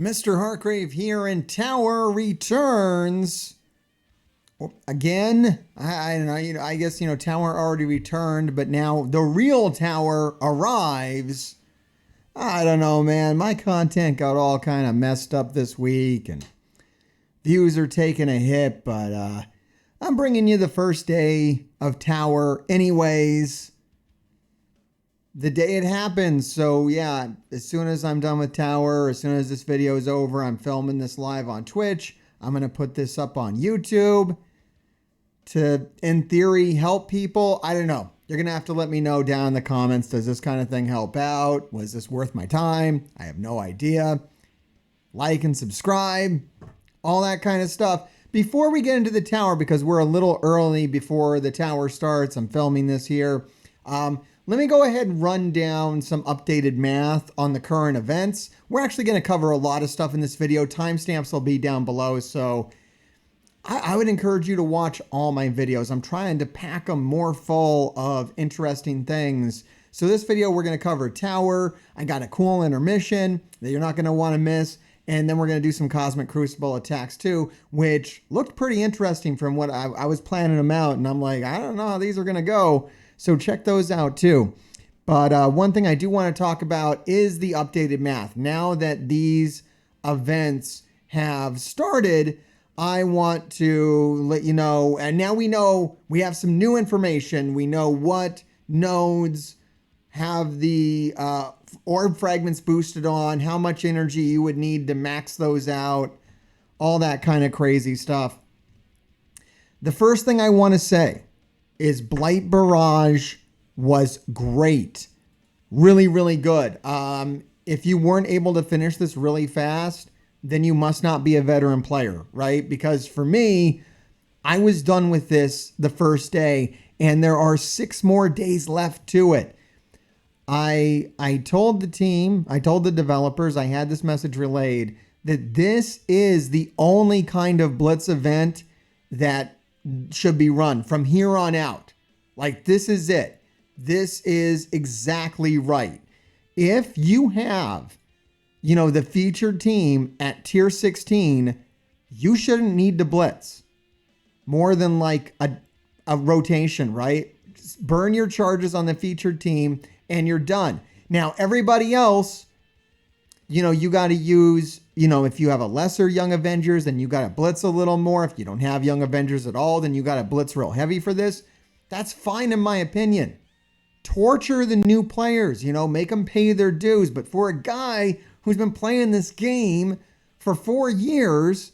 Mr. Hargrave here, and Tower returns again. I don't know. I guess Tower already returned, but now the real Tower arrives. I don't know, man. My content got all kind of messed up this week, and views are taking a hit. But I'm bringing you the first day of Tower, anyways. The day it happens. So yeah, as soon as I'm done with Tower, as soon as this video is over, I'm filming this live on Twitch. I'm going to put this up on YouTube to, in theory, help people. I don't know. You're going to have to let me know down in the comments. Does this kind of thing help out? Was this worth my time? I have no idea. Like and subscribe. All that kind of stuff. Before we get into the Tower, because we're a little early before the Tower starts, I'm filming this here. Let me go ahead and run down some updated math on the current events. We're actually going to cover a lot of stuff in this video. Timestamps will be down below, so I would encourage you to watch all my videos. I'm trying to pack them more full of interesting things. So this video, we're going to cover Tower. I got a cool intermission that you're not going to want to miss. And then we're going to do some Cosmic Crucible attacks too, which looked pretty interesting from what I was planning them out. And I'm like, I don't know how these are going to go. So check those out too. But one thing I do want to talk about is the updated math. Now that these events have started, I want to let you know, and now we know we have some new information. We know what nodes have the orb fragments boosted on, how much energy you would need to max those out, all that kind of crazy stuff. The first thing I want to say is Blight Barrage was great. Really, really good. If you weren't able to finish this really fast, then you must not be a veteran player, right? Because for me, I was done with this the first day, and there are 6 more days left to it. I told the team, I told the developers, I had this message relayed, that this is the only kind of Blitz event that should be run from here on out. Like, this is it. This is exactly right. If you have, the featured team at tier 16, you shouldn't need to blitz more than like a rotation, right? Just burn your charges on the featured team and you're done. Now, everybody else, you got to use, if you have a lesser Young Avengers, then you got to blitz a little more. If you don't have Young Avengers at all, then you got to blitz real heavy for this. That's fine in my opinion. Torture the new players, make them pay their dues. But for a guy who's been playing this game for 4 years,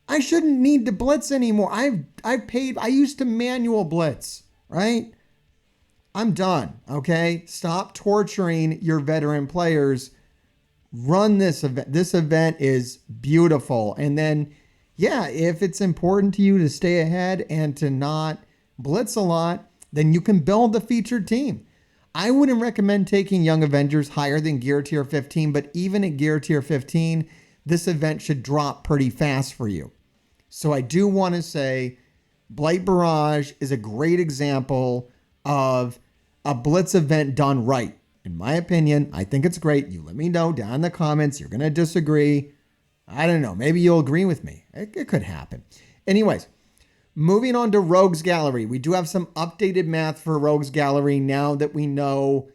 I shouldn't need to blitz anymore. I used to manual blitz, right? I'm done, okay? Stop torturing your veteran players. Run this event. This event is beautiful. And then, yeah, if it's important to you to stay ahead and to not blitz a lot, then you can build the featured team. I wouldn't recommend taking Young Avengers higher than Gear Tier 15, but even at Gear Tier 15, this event should drop pretty fast for you. So I do want to say Blight Barrage is a great example of a Blitz event done right. In my opinion, I think it's great. You let me know down in the comments. You're going to disagree. I don't know. Maybe you'll agree with me. It could happen. Anyways, moving on to Rogues Gallery. We do have some updated math for Rogues Gallery now that we know.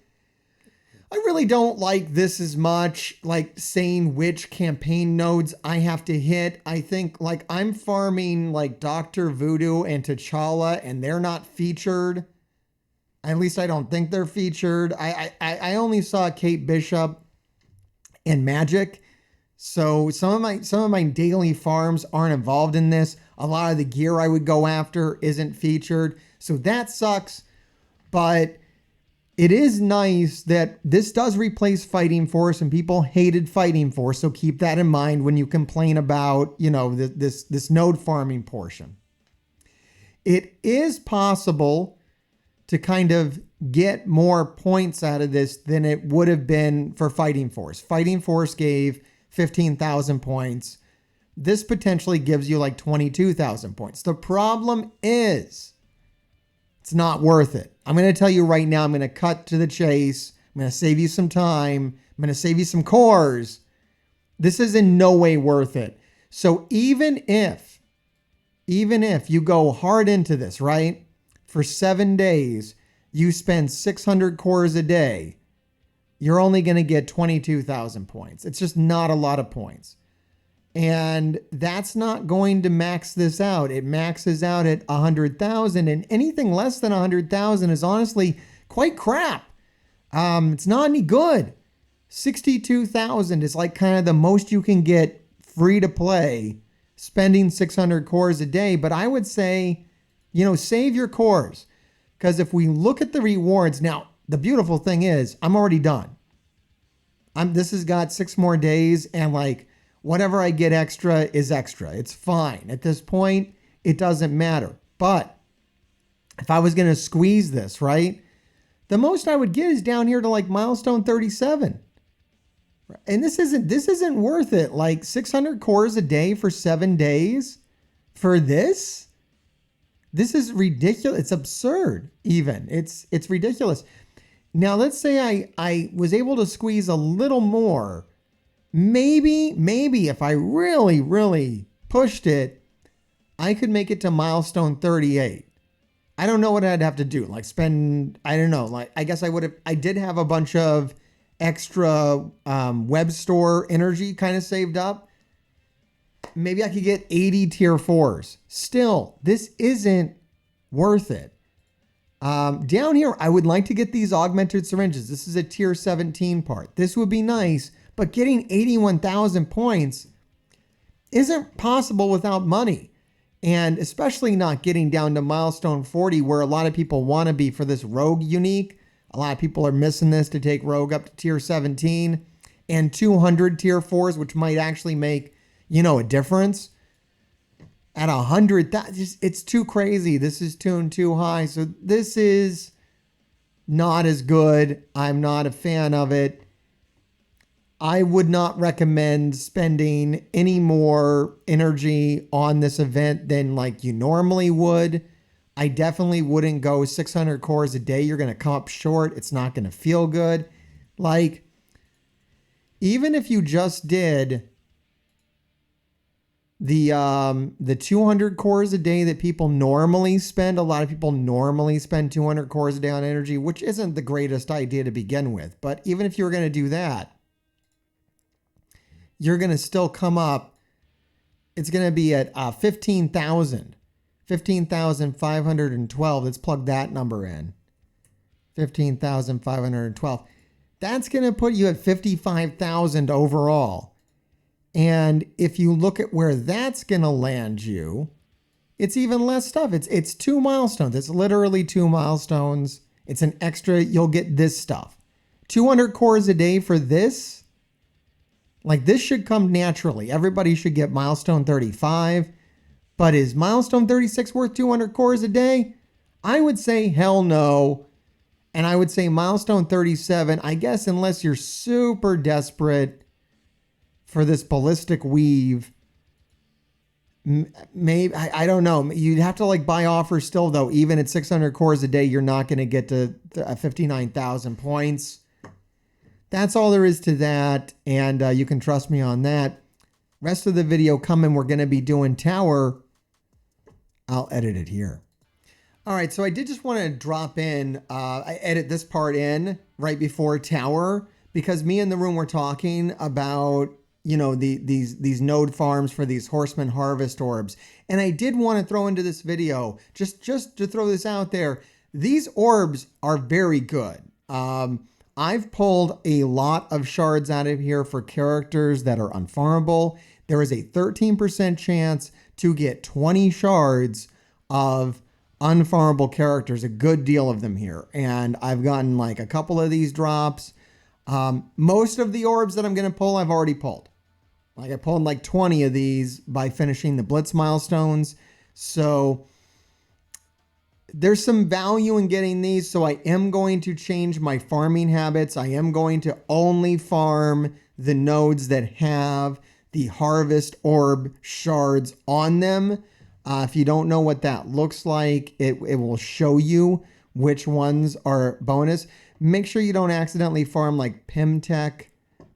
I really don't like this as much, like saying which campaign nodes I have to hit. I think like I'm farming like Dr. Voodoo and T'Challa and they're not featured. At least I don't think they're featured. I only saw Kate Bishop and Magic. So some of my daily farms aren't involved in this. A lot of the gear I would go after isn't featured. So that sucks. But it is nice that this does replace Fighting Force, and people hated Fighting Force. So keep that in mind when you complain about, this node farming portion. It is possible to kind of get more points out of this than it would have been for Fighting Force. Fighting Force gave 15,000 points. This potentially gives you like 22,000 points. The problem is it's not worth it. I'm going to tell you right now, I'm going to cut to the chase. I'm going to save you some time. I'm going to save you some cores. This is in no way worth it. So even if you go hard into this, right? For 7 days, you spend 600 cores a day, you're only going to get 22,000 points. It's just not a lot of points. And that's not going to max this out. It maxes out at 100,000, and anything less than 100,000 is honestly quite crap. It's not any good. 62,000 is like kind of the most you can get free to play, spending 600 cores a day. But I would say, save your cores, because if we look at the rewards now, the beautiful thing is I'm already done. This has got 6 more days, and like whatever I get extra is extra. It's fine. At this point, it doesn't matter. But if I was going to squeeze this, right, the most I would get is down here to like milestone 37. And this isn't worth it. Like 600 cores a day for 7 days for this? This is ridiculous. It's absurd even. It's ridiculous. Now, let's say I was able to squeeze a little more. Maybe if I really, really pushed it, I could make it to milestone 38. I don't know what I'd have to do. Like spend, I don't know. Like, I guess I did have a bunch of extra web store energy kind of saved up. Maybe I could get 80 tier 4s. Still, this isn't worth it. Down here, I would like to get these augmented syringes. This is a tier 17 part. This would be nice, but getting 81,000 points isn't possible without money. And especially not getting down to milestone 40, where a lot of people want to be for this rogue unique. A lot of people are missing this to take rogue up to tier 17 and 200 tier 4s, which might actually make, a difference. At 100, it's too crazy. This is tuned too high. So this is not as good. I'm not a fan of it. I would not recommend spending any more energy on this event than like you normally would. I definitely wouldn't go 600 cores a day. You're going to come up short. It's not going to feel good. Like, even if you just did the 200 cores a day that people normally spend, a lot of people normally spend 200 cores a day on energy, which isn't the greatest idea to begin with. But even if you were going to do that, you're going to still come up. It's going to be at 15,512. Let's plug that number in. 15,512. That's going to put you at 55,000 overall. And if you look at where that's going to land you, it's even less stuff. It's 2 milestones. It's literally 2 milestones. It's an extra. You'll get this stuff. 200 cores a day for this. Like, this should come naturally. Everybody should get milestone 35. But is milestone 36 worth 200 cores a day? I would say hell no. And I would say milestone 37, I guess, unless you're super desperate for this ballistic weave, maybe, I don't know. You'd have to like buy offers still though. Even at 600 cores a day, you're not going to get to 59,000 points. That's all there is to that. And you can trust me on that. Rest of the video coming. We're going to be doing tower. I'll edit it here. All right. So I did just want to drop in. I edit this part in right before tower, because me and the room were talking about, these node farms for these horseman harvest orbs. And I did want to throw into this video, just to throw this out there. These orbs are very good. I've pulled a lot of shards out of here for characters that are unfarmable. There is a 13% chance to get 20 shards of unfarmable characters, a good deal of them here. And I've gotten like a couple of these drops. Most of the orbs that I'm going to pull, I've already pulled. Like, I pulled like 20 of these by finishing the Blitz milestones. So there's some value in getting these. So I am going to change my farming habits. I am going to only farm the nodes that have the harvest orb shards on them. If you don't know what that looks like, it will show you which ones are bonus. Make sure you don't accidentally farm like Pimtech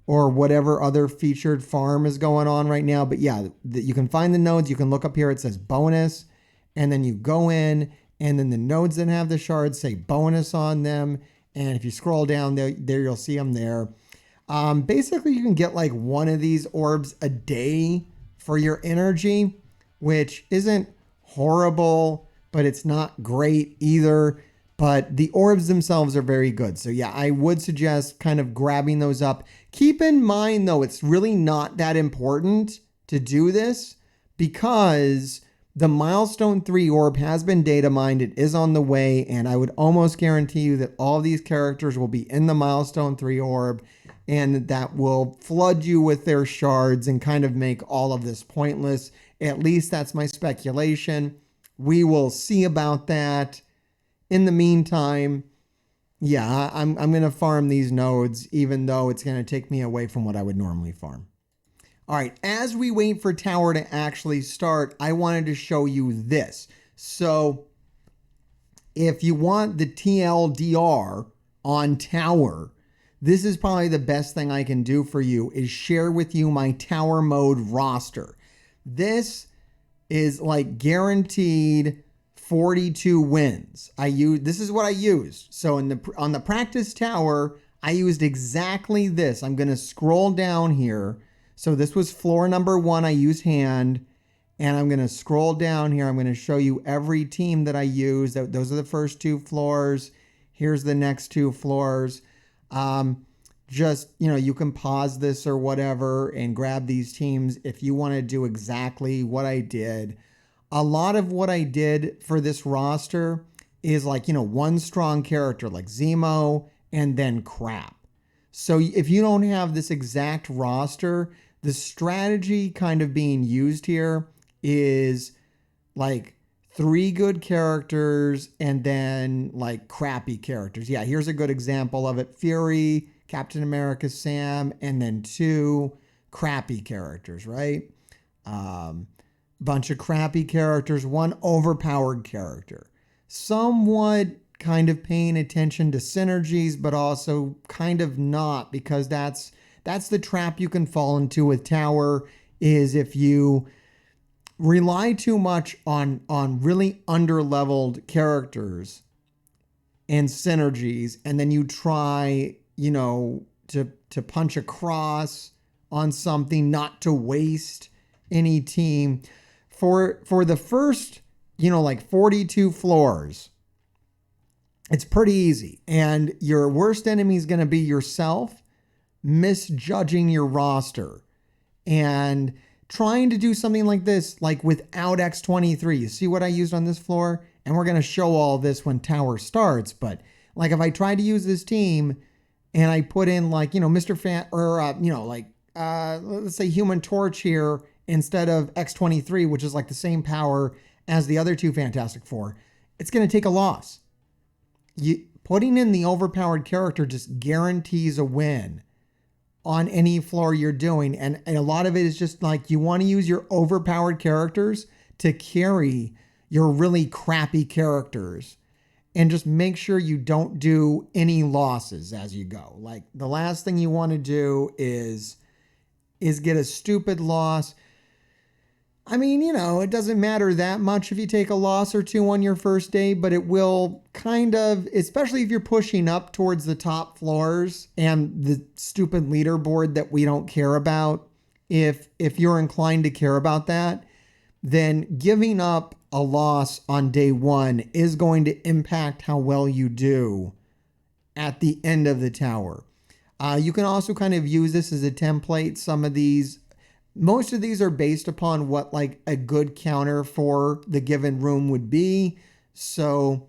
or whatever other featured farm is going on right now. But yeah, you can find the nodes. You can look up here. It says bonus. And then you go in, and then the nodes that have the shards say bonus on them. And if you scroll down there you'll see them there. Basically, you can get like one of these orbs a day for your energy, which isn't horrible, but it's not great either. But the orbs themselves are very good. So yeah, I would suggest kind of grabbing those up. Keep in mind though, it's really not that important to do this because the milestone 3 orb has been data mined. It is on the way. And I would almost guarantee you that all these characters will be in the milestone 3 orb, and that will flood you with their shards and kind of make all of this pointless. At least that's my speculation. We will see about that. In the meantime, yeah, I'm going to farm these nodes, even though it's going to take me away from what I would normally farm. All right, as we wait for Tower to actually start, I wanted to show you this. So if you want the TLDR on Tower, this is probably the best thing I can do for you, is share with you my Tower mode roster. This is like guaranteed 42 wins. This is what I used. So on the practice tower, I used exactly this. I'm going to scroll down here. So this was floor number 1. I used hand, and I'm going to scroll down here. I'm going to show you every team that I used. Those are the first 2 floors. Here's the next 2 floors. Just, you can pause this or whatever and grab these teams if you want to do exactly what I did. A lot of what I did for this roster is like, one strong character like Zemo and then crap. So if you don't have this exact roster, the strategy kind of being used here is like 3 good characters and then like crappy characters. Yeah, here's a good example of it. Fury, Captain America, Sam, and then 2 crappy characters, right? Bunch of crappy characters, 1 overpowered character. Somewhat kind of paying attention to synergies, but also kind of not, because that's the trap you can fall into with Tower, is if you rely too much on really underleveled characters and synergies, and then you try, to punch across on something, not to waste any team. For the first, like 42 floors, it's pretty easy. And your worst enemy is going to be yourself misjudging your roster and trying to do something like this, like without X23. You see what I used on this floor? And we're going to show all this when Tower starts. But like if I try to use this team and I put in like, Mr. Fan or, let's say Human Torch here instead of X23, which is like the same power as the other 2 Fantastic Four, it's going to take a loss. Putting in the overpowered character just guarantees a win on any floor you're doing. And a lot of it is just like you want to use your overpowered characters to carry your really crappy characters, and just make sure you don't do any losses as you go. Like the last thing you want to do is get a stupid loss. I mean, it doesn't matter that much if you take a loss or 2 on your first day, but it will kind of, especially if you're pushing up towards the top floors and the stupid leaderboard that we don't care about. If you're inclined to care about that, then giving up a loss on day 1 is going to impact how well you do at the end of the tower. You can also kind of use this as a template. Most of these are based upon what like a good counter for the given room would be. So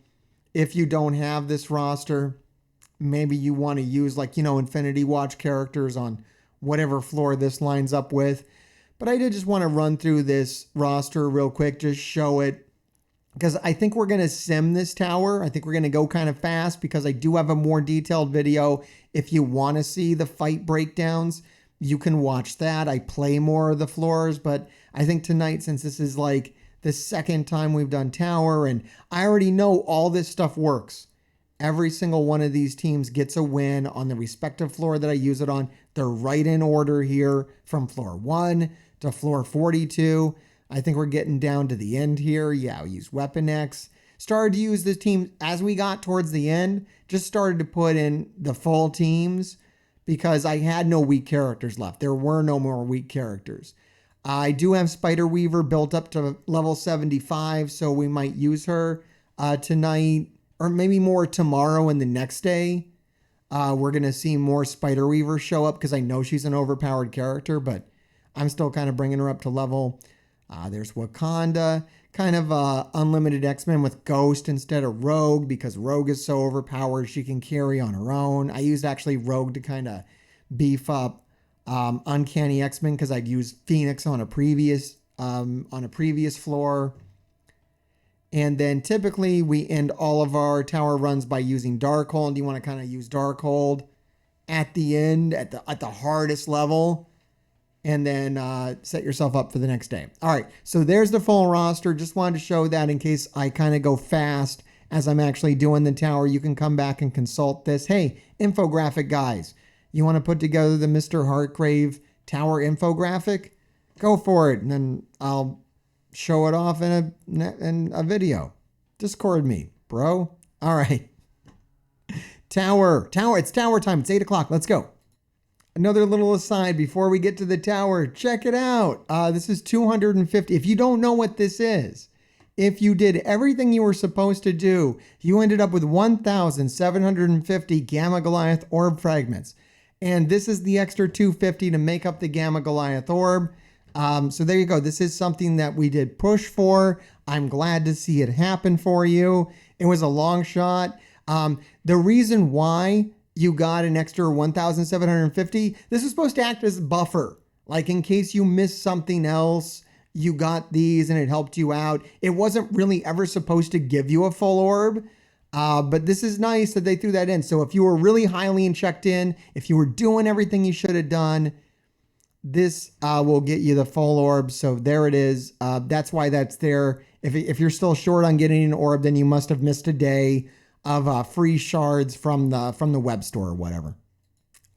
if you don't have this roster, maybe you want to use like, Infinity Watch characters on whatever floor this lines up with. But I did just want to run through this roster real quick, just show it, because I think we're going to sim this tower. I think we're going to go kind of fast because I do have a more detailed video. If you want to see the fight breakdowns, you can watch that. I play more of the floors, but I think tonight, since this is like the second time we've done Tower, and I already know all this stuff works. Every single one of these teams gets a win on the respective floor that I use it on. They're right in order here from floor 1 to floor 42. I think we're getting down to the end here. Yeah, we use Weapon X. Started to use this team as we got towards the end. Just started to put in the full teams because I had no weak characters left. There were no more weak characters. I do have Spider Weaver built up to level 75, so we might use her tonight or maybe more tomorrow and the next day. We're going to see more Spider Weaver show up because I know she's an overpowered character, but I'm still kind of bringing her up to level. There's Wakanda, kind of unlimited X-Men with Ghost instead of Rogue because Rogue is so overpowered she can carry on her own. I used actually Rogue to kind of beef up Uncanny X-Men because I'd used Phoenix on a previous floor. And then typically we end all of our tower runs by using Darkhold. You want to kind of use Darkhold at the end, at the hardest level, and then set yourself up for the next day. All right, so there's the full roster. Just wanted to show that in case I kind of go fast as I'm actually doing the tower. You can come back and consult this. Hey, infographic guys, you want to put together the Mr. Hartgrave tower infographic? Go for it, and then I'll show it off in a video. Discord me, bro. All right. Tower. It's tower time. It's 8 o'clock. Let's go. Another little aside before we get to the tower. Check it out. This is 250. If you don't know what this is, if you did everything you were supposed to do, you ended up with 1,750 Gamma Goliath orb fragments. And this is the extra 250 to make up the Gamma Goliath orb. So there you go. This is something that we did push for. I'm glad to see it happen for you. It was a long shot. The reason why you got an extra 1,750, this is supposed to act as a buffer. Like in case you missed something else, you got these and it helped you out. It wasn't really ever supposed to give you a full orb. But this is nice that they threw that in. So if you were really highly checked in, if you were doing everything you should have done, this will get you the full orb. So there it is. That's why that's there. If you're still short on getting an orb, then you must have missed a day of free shards from the web store or whatever.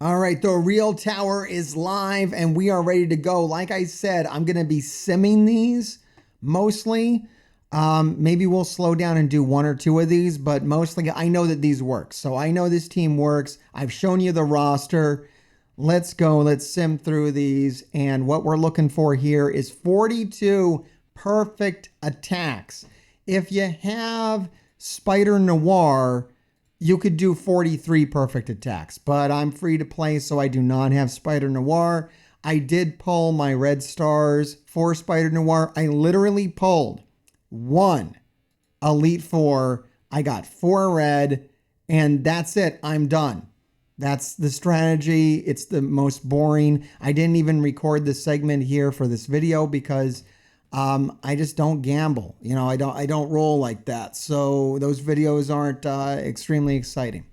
All right, the real tower is live and we are ready to go. Like I said, I'm going to be simming these mostly. Maybe we'll slow down and do one or two of these, but mostly I know that these work. So I know this team works. I've shown you the roster. Let's go. Let's sim through these. And what we're looking for here is 42 perfect attacks. If you have Spider Noir, you could do 43 perfect attacks, but I'm free to play, so I do not have Spider Noir. I did pull my red stars for Spider Noir. I literally pulled 1 Elite 4. I got 4 red, and that's it. I'm done. That's the strategy. It's the most boring. I didn't even record this segment here for this video because I just don't gamble. You know, I don't roll like that. So those videos aren't extremely exciting.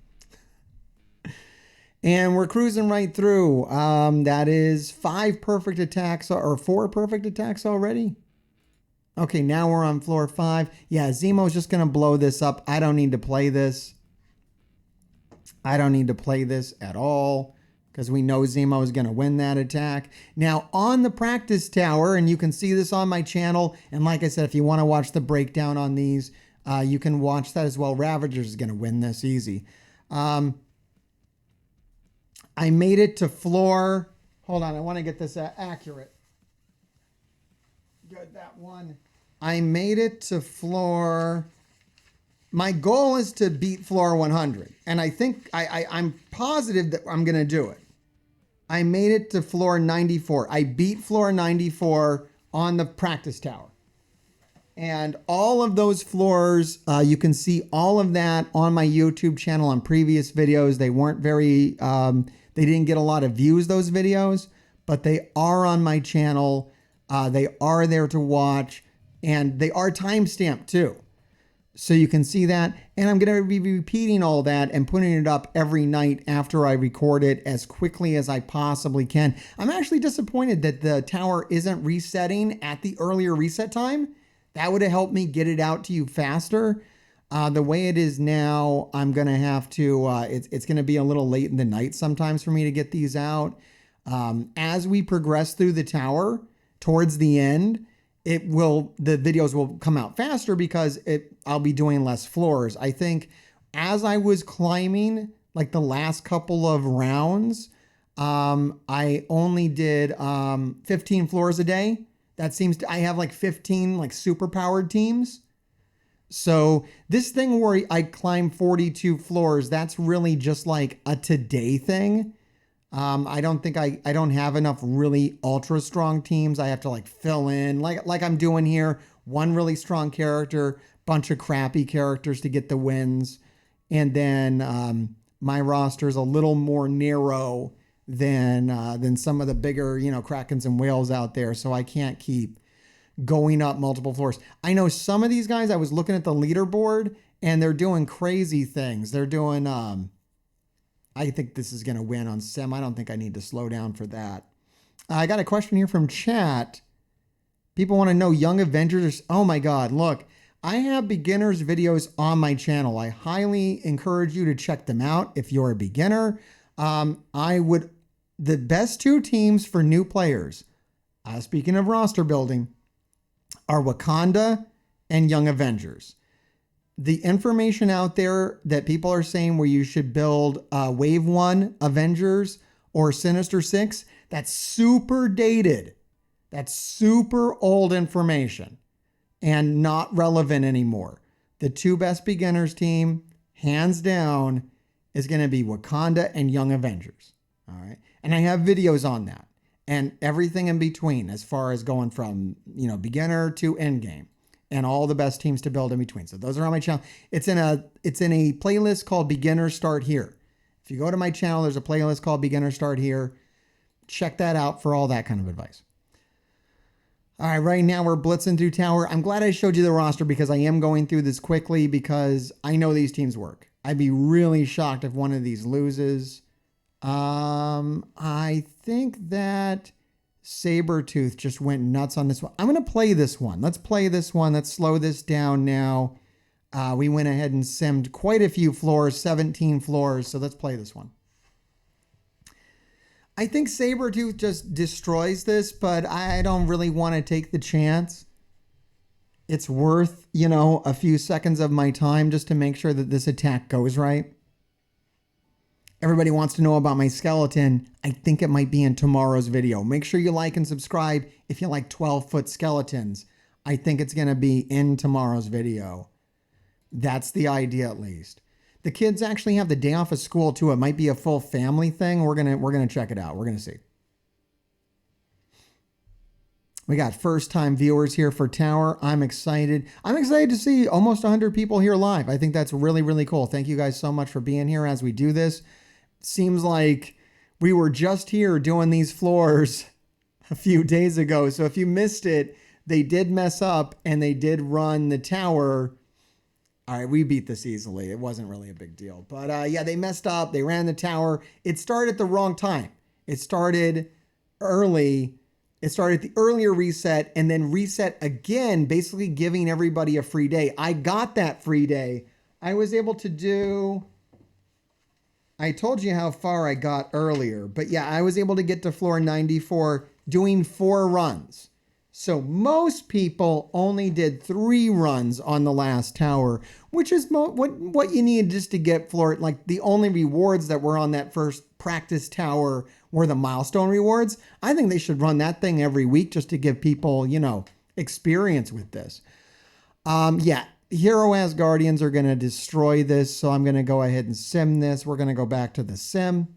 And we're cruising right through. That is 5 perfect attacks or 4 perfect attacks already. Okay, now we're on floor 5. Yeah, Zemo's just going to blow this up. I don't need to play this. I don't need to play this at all because we know Zemo is going to win that attack. Now, on the practice tower, and you can see this on my channel, and like I said, if you want to watch the breakdown on these, you can watch that as well. Ravager is going to win this easy. I made it to floor... Hold on, I want to get this accurate. Good, that one. I made it to floor... My goal is to beat floor 100. And I think I'm positive that I'm going to do it. I made it to floor 94. I beat floor 94 on the practice tower. And all of those floors, you can see all of that on my YouTube channel on previous videos. They weren't very, they didn't get a lot of views, those videos, but they are on my channel. They are there to watch, and they are timestamped too. So you can see that, and I'm going to be repeating all that and putting it up every night after I record it as quickly as I possibly can. I'm actually disappointed that the tower isn't resetting at the earlier reset time. That would have helped me get it out to you faster. The way it is now, I'm going to have to, it's going to be a little late in the night sometimes for me to get these out. As we progress through the tower towards the end, the videos will come out faster because I'll be doing less floors. I think as I was climbing, like the last couple of rounds, I only did 15 floors a day. I have like 15 like super powered teams. So this thing where I climb 42 floors, that's really just like a today thing. I don't think I don't have enough really ultra strong teams. I have to like fill in like I'm doing here. One really strong character, bunch of crappy characters to get the wins. And then my roster is a little more narrow than some of the bigger, Krakens and whales out there. So I can't keep going up multiple floors. I know some of these guys, I was looking at the leaderboard and they're doing crazy things. They're doing, I think this is going to win on Sim. I don't think I need to slow down for that. I got a question here from chat. People want to know Young Avengers. Oh my God, look, I have beginners videos on my channel. I highly encourage you to check them out if you're a beginner. The best two teams for new players, speaking of roster building, are Wakanda and Young Avengers. The information out there that people are saying where you should build Wave 1 Avengers or Sinister Six, that's super dated. That's super old information and not relevant anymore. The two best beginners team, hands down, is going to be Wakanda and Young Avengers. All right. And I have videos on that and everything in between as far as going from, beginner to end game and all the best teams to build in between. So those are on my channel. It's in a playlist called Beginner Start Here. If you go to my channel, there's a playlist called Beginner Start Here. Check that out for all that kind of advice. All right, right now we're blitzing through tower. I'm glad I showed you the roster because I am going through this quickly because I know these teams work. I'd be really shocked if one of these loses. I think that Sabretooth just went nuts on this one. I'm going to play this one. Let's play this one. Let's slow this down now. We went ahead and simmed quite a few floors, 17 floors. So let's play this one. I think Sabretooth just destroys this, but I don't really want to take the chance. It's worth, a few seconds of my time just to make sure that this attack goes right. Everybody wants to know about my skeleton. I think it might be in tomorrow's video. Make sure you like and subscribe if you like 12-foot skeletons. I think it's going to be in tomorrow's video. That's the idea, at least. The kids actually have the day off of school too. It might be a full family thing. We're gonna check it out. We're gonna see. We got first-time viewers here for Tower. I'm excited. I'm excited to see almost 100 people here live. I think that's really, really cool. Thank you guys so much for being here as we do this. Seems like we were just here doing these floors a few days ago. So if you missed it, they did mess up and they did run the tower. All right, we beat this easily. It wasn't really a big deal. But yeah, they messed up. They ran the tower. It started at the wrong time. It started early. It started at the earlier reset and then reset again, basically giving everybody a free day. I got that free day. I was able to do... I told you how far I got earlier, but yeah, I was able to get to floor 94 doing 4 runs. So most people only did 3 runs on the last tower, which is what you need just to get floor. Like the only rewards that were on that first practice tower were the milestone rewards. I think they should run that thing every week just to give people, experience with this. Yeah. Hero Asgardians are going to destroy this, so I'm going to go ahead and sim this. We're going to go back to the sim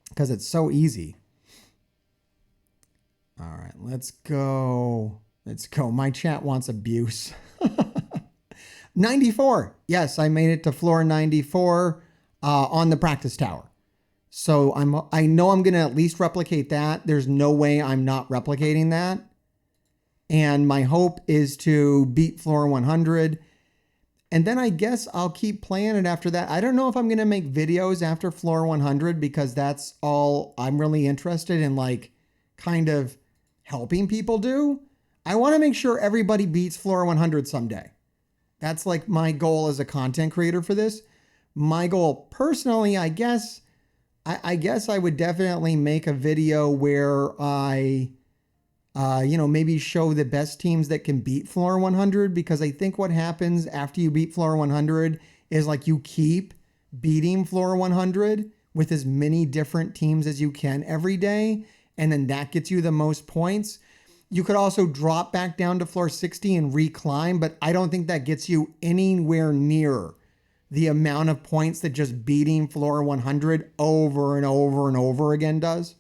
because it's so easy. All right, let's go. Let's go. My chat wants abuse. 94. Yes, I made it to floor 94 on the practice tower. So I know I'm going to at least replicate that. There's no way I'm not replicating that. And my hope is to beat floor 100. And then I guess I'll keep playing it after that. I don't know if I'm going to make videos after floor 100 because that's all I'm really interested in, like kind of helping people do. I want to make sure everybody beats floor 100 someday. That's like my goal as a content creator for this. My goal personally, I guess, I guess I would definitely make a video where I, maybe show the best teams that can beat floor 100, because I think what happens after you beat floor 100 is like you keep beating floor 100 with as many different teams as you can every day. And then that gets you the most points. You could also drop back down to floor 60 and reclimb, but I don't think that gets you anywhere near the amount of points that just beating floor 100 over and over and over again does.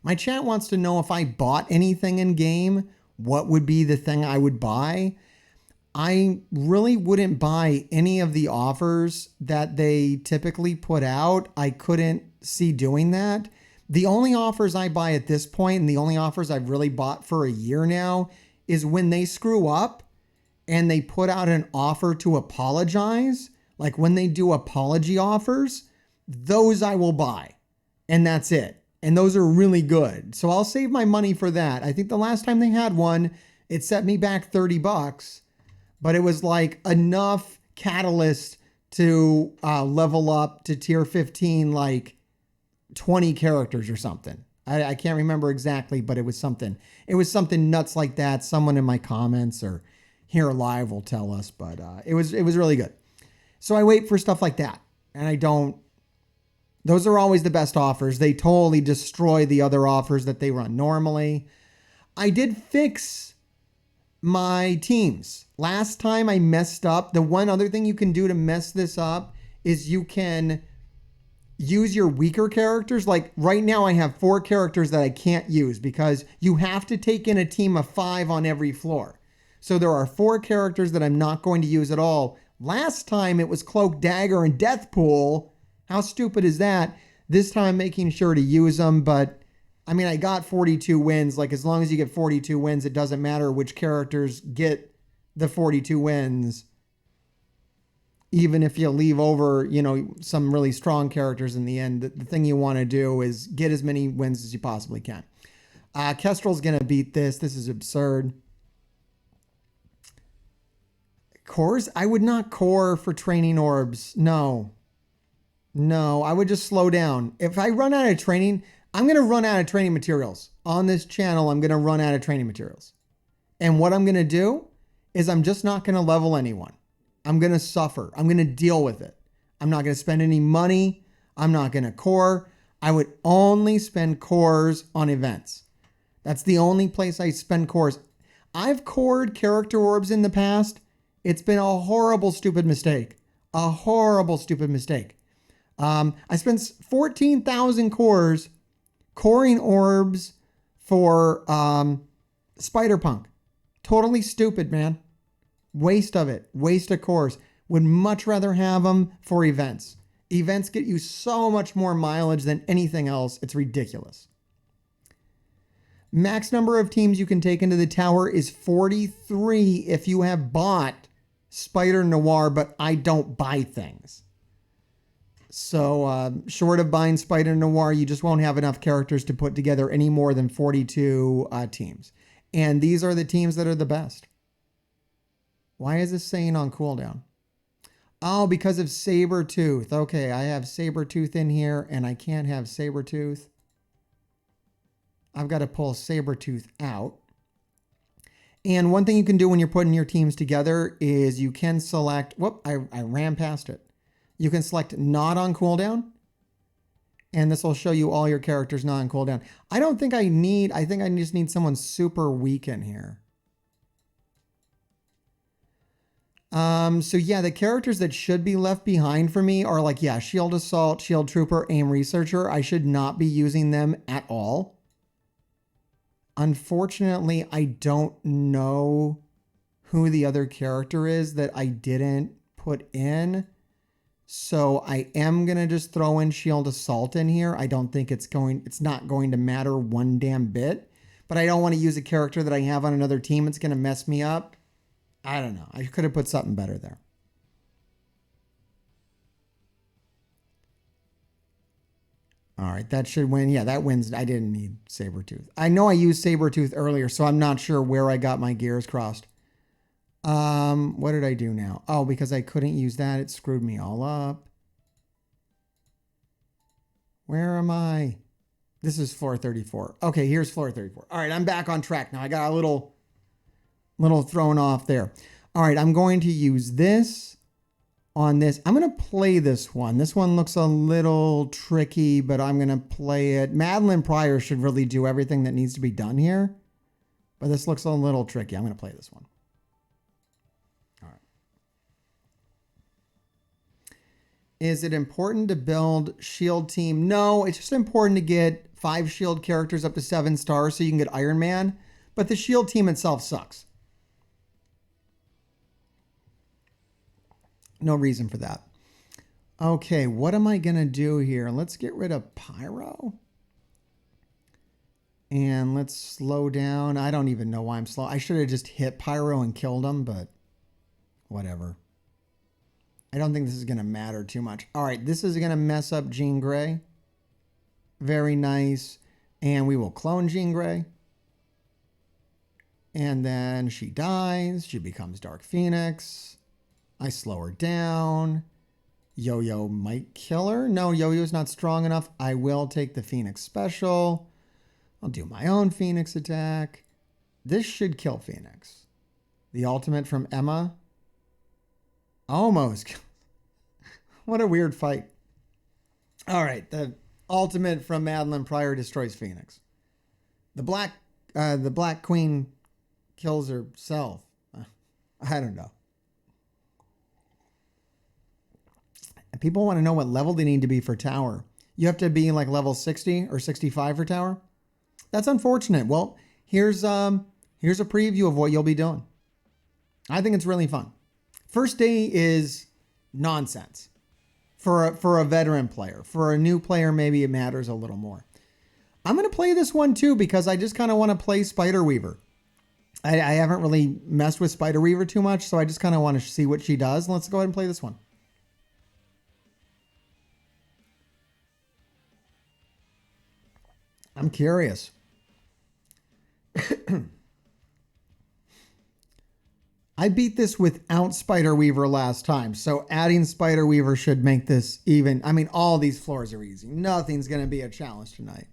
My chat wants to know if I bought anything in game, what would be the thing I would buy? I really wouldn't buy any of the offers that they typically put out. I couldn't see doing that. The only offers I buy at this point, and the only offers I've really bought for a year now, is when they screw up and they put out an offer to apologize. Like when they do apology offers, those I will buy. And that's it. And those are really good. So I'll save my money for that. I think the last time they had one, it set me back $30, but it was like enough catalyst to level up to tier 15, like 20 characters or something. I can't remember exactly, but it was something. It was something nuts like that. Someone in my comments or here live will tell us, but it was really good. So I wait for stuff like that, and I don't. Those are always the best offers. They totally destroy the other offers that they run normally. I did fix my teams. Last time I messed up. The one other thing you can do to mess this up is you can use your weaker characters. Like right now I have 4 characters that I can't use because you have to take in a team of 5 on every floor. So there are 4 characters that I'm not going to use at all. Last time it was Cloak, Dagger, and Deathpool. How stupid is that? This time I'm making sure to use them, but I mean, I got 42 wins. Like as long as you get 42 wins, it doesn't matter which characters get the 42 wins. Even if you leave over, some really strong characters in the end, the thing you want to do is get as many wins as you possibly can. Kestrel's going to beat this. This is absurd. Cores? I would not core for training orbs. No, I would just slow down. If I run out of training, I'm going to run out of training materials. On this channel, I'm going to run out of training materials. And what I'm going to do is I'm just not going to level anyone. I'm going to suffer. I'm going to deal with it. I'm not going to spend any money. I'm not going to core. I would only spend cores on events. That's the only place I spend cores. I've cored character orbs in the past. It's been a horrible, stupid mistake. A horrible, stupid mistake. I spent 14,000 cores coring orbs for Spider-Punk. Totally stupid, man. Waste of it. Waste of cores. Would much rather have them for events. Events get you so much more mileage than anything else. It's ridiculous. Max number of teams you can take into the tower is 43 if you have bought Spider Noir, but I don't buy things. So short of buying Spider Noir, you just won't have enough characters to put together any more than 42 teams. And these are the teams that are the best. Why is this saying on cooldown? Oh, because of Sabretooth. Okay, I have Sabretooth in here, and I can't have Sabretooth. I've got to pull Sabretooth out. And one thing you can do when you're putting your teams together is you can select... Whoop, I ran past it. You can select not on cooldown. And this will show you all your characters not on cooldown. I think I just need someone super weak in here. So yeah, the characters that should be left behind for me are like, yeah, Shield Assault, Shield Trooper, Aim Researcher. I should not be using them at all. Unfortunately, I don't know who the other character is that I didn't put in. So I am going to just throw in Shield Assault in here. I don't think it's not going to matter one damn bit, but I don't want to use a character that I have on another team. It's going to mess me up. I don't know. I could have put something better there. All right, that should win. Yeah, that wins. I didn't need Sabretooth. I know I used Sabretooth earlier, so I'm not sure where I got my gears crossed. What did I do now? Oh, because I couldn't use that. It screwed me all up. Where am I? This is floor 34. Okay, here's floor 34. All right, I'm back on track now. I got a little thrown off there. All right, I'm going to use this on this. I'm going to play this one. This one looks a little tricky, but I'm going to play it. Madeline Pryor should really do everything that needs to be done here, but this looks a little tricky. I'm going to play this one. All right. Is it important to build shield team? No, it's just important to get 5 shield characters up to 7 stars so you can get Iron Man, but the shield team itself sucks. No reason for that. Okay, what am I going to do here? Let's get rid of Pyro. And let's slow down. I don't even know why I'm slow. I should have just hit Pyro and killed him, but whatever. I don't think this is going to matter too much. All right, this is going to mess up Jean Grey. Very nice. And we will clone Jean Grey. And then she dies. She becomes Dark Phoenix. I slow her down. Yo-Yo might kill her. No, Yo-Yo's not strong enough. I will take the Phoenix special. I'll do my own Phoenix attack. This should kill Phoenix. The ultimate from Emma. Almost. What a weird fight. All right, the ultimate from Madeline Pryor destroys Phoenix. The Black Queen kills herself. I don't know. People want to know what level they need to be for tower. You have to be like level 60 or 65 for tower. That's unfortunate. Well, here's a preview of what you'll be doing. I think it's really fun. First day is nonsense for a veteran player. For a new player, maybe it matters a little more. I'm going to play this one too because I just kind of want to play Spider Weaver. I haven't really messed with Spider Weaver too much, so I just kind of want to see what she does. Let's go ahead and play this one. I'm curious. I beat this without Spider Weaver last time, so adding Spider Weaver should make this even. I mean, all these floors are easy. Nothing's going to be a challenge tonight.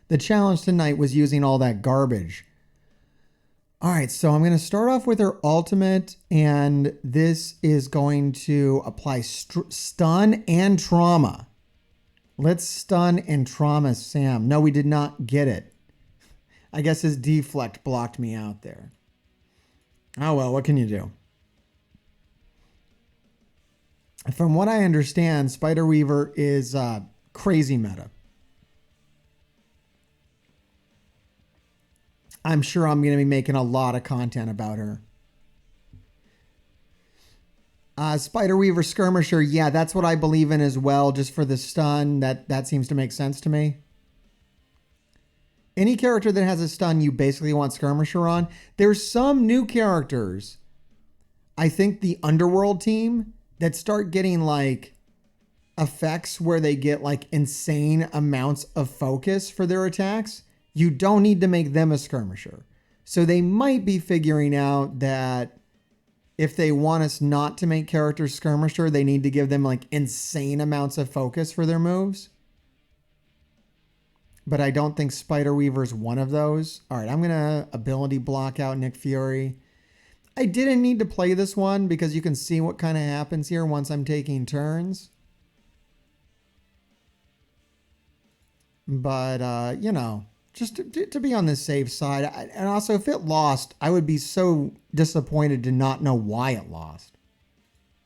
The challenge tonight was using all that garbage. All right, so I'm going to start off with her ultimate, and this is going to apply stun and trauma. Let's stun and trauma Sam. No, we did not get it. I guess his deflect blocked me out there. Oh, well, what can you do? From what I understand, Spider Weaver is crazy meta. I'm sure I'm going to be making a lot of content about her. Spider Weaver Skirmisher, yeah, that's what I believe in as well, just for the stun. That seems to make sense to me. Any character that has a stun, you basically want Skirmisher on. There's some new characters, I think the Underworld team, that start getting like effects where they get like insane amounts of focus for their attacks. You don't need to make them a Skirmisher. So they might be figuring out that if they want us not to make characters Skirmisher, they need to give them like insane amounts of focus for their moves. But I don't think Spider Weaver's one of those. All right, I'm going to ability block out Nick Fury. I didn't need to play this one because you can see what kind of happens here once I'm taking turns. But, you know, just to be on the safe side. And also, if it lost, I would be so disappointed to not know why it lost.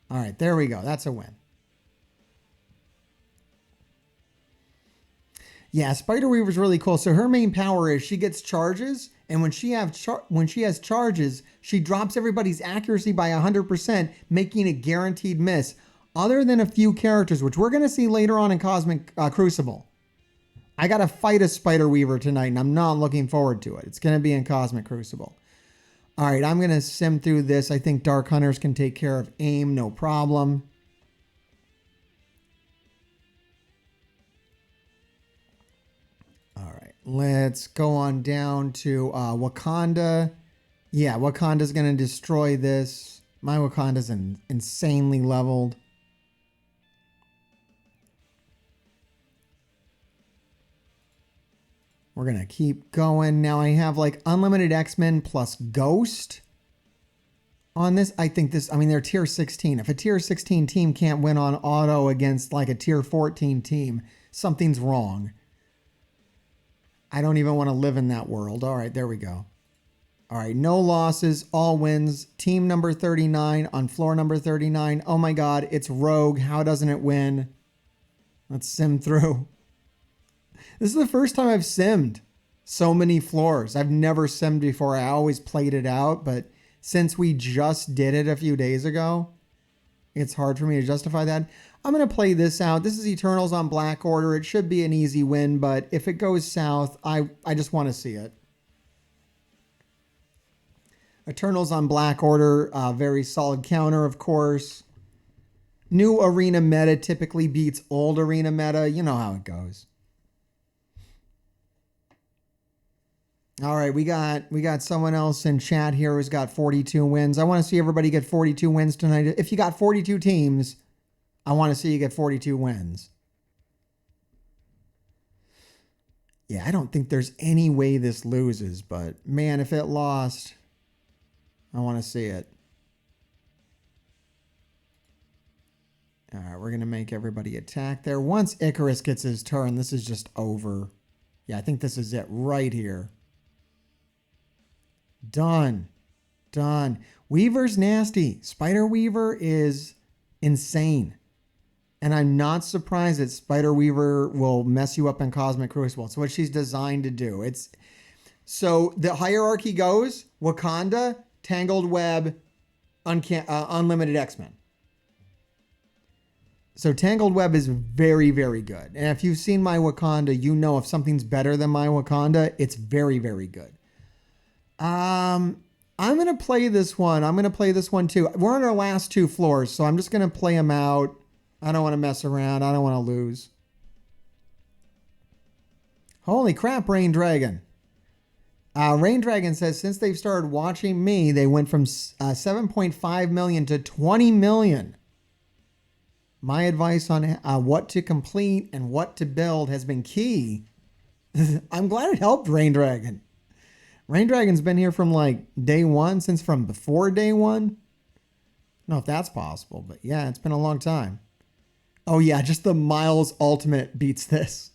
All right, there we go. That's a win. Yeah, Spider Weaver's really cool. So her main power is she gets charges, and when she has charges, she drops everybody's accuracy by 100%, making a guaranteed miss. Other than a few characters, which we're going to see later on in Cosmic Crucible. I got to fight a Spider Weaver tonight, and I'm not looking forward to it. It's going to be in Cosmic Crucible. All right, I'm going to sim through this. I think Dark Hunters can take care of AIM, no problem. All right, let's go on down to Wakanda. Yeah, Wakanda's going to destroy this. My Wakanda's insanely leveled. We're going to keep going. Now I have like Unlimited X-Men plus Ghost on this. I mean, they're tier 16. If a tier 16 team can't win on auto against like a tier 14 team, something's wrong. I don't even want to live in that world. All right, there we go. All right, no losses, all wins. Team number 39 on floor number 39. Oh my God, it's Rogue. How doesn't it win? Let's sim through. This is the first time I've simmed so many floors. I've never simmed before. I always played it out, but since we just did it a few days ago, it's hard for me to justify that. I'm going to play this out. This is Eternals on Black Order. It should be an easy win, but if it goes south, I just want to see it. Eternals on Black Order, very solid counter, of course. New arena meta typically beats old arena meta. You know how it goes. All right, we got someone else in chat here who's got 42 wins. I want to see everybody get 42 wins tonight. If you got 42 teams, I want to see you get 42 wins. Yeah, I don't think there's any way this loses, but man, if it lost, I want to see it. All right, we're going to make everybody attack there. Once Icarus gets his turn, this is just over. Yeah, I think this is it right here. Done. Done. Weaver's nasty. Spider Weaver is insane. And I'm not surprised that Spider Weaver will mess you up in Cosmic Crucible. It's what she's designed to do. So the hierarchy goes Wakanda, Tangled Web, Unlimited X-Men. So Tangled Web is very, very good. And if you've seen my Wakanda, you know if something's better than my Wakanda, it's very, very good. I'm going to play this one. I'm going to play this one too. We're on our last two floors, so I'm just going to play them out. I don't want to mess around. I don't want to lose. Holy crap, Rain Dragon. Rain Dragon says, since they've started watching me, they went from 7.5 million to 20 million. My advice on what to complete and what to build has been key. I'm glad it helped, Rain Dragon. Rain Dragon's been here from like day one, since from before day one. I don't know if that's possible, but yeah, it's been a long time. Oh yeah, just the Miles Ultimate beats this.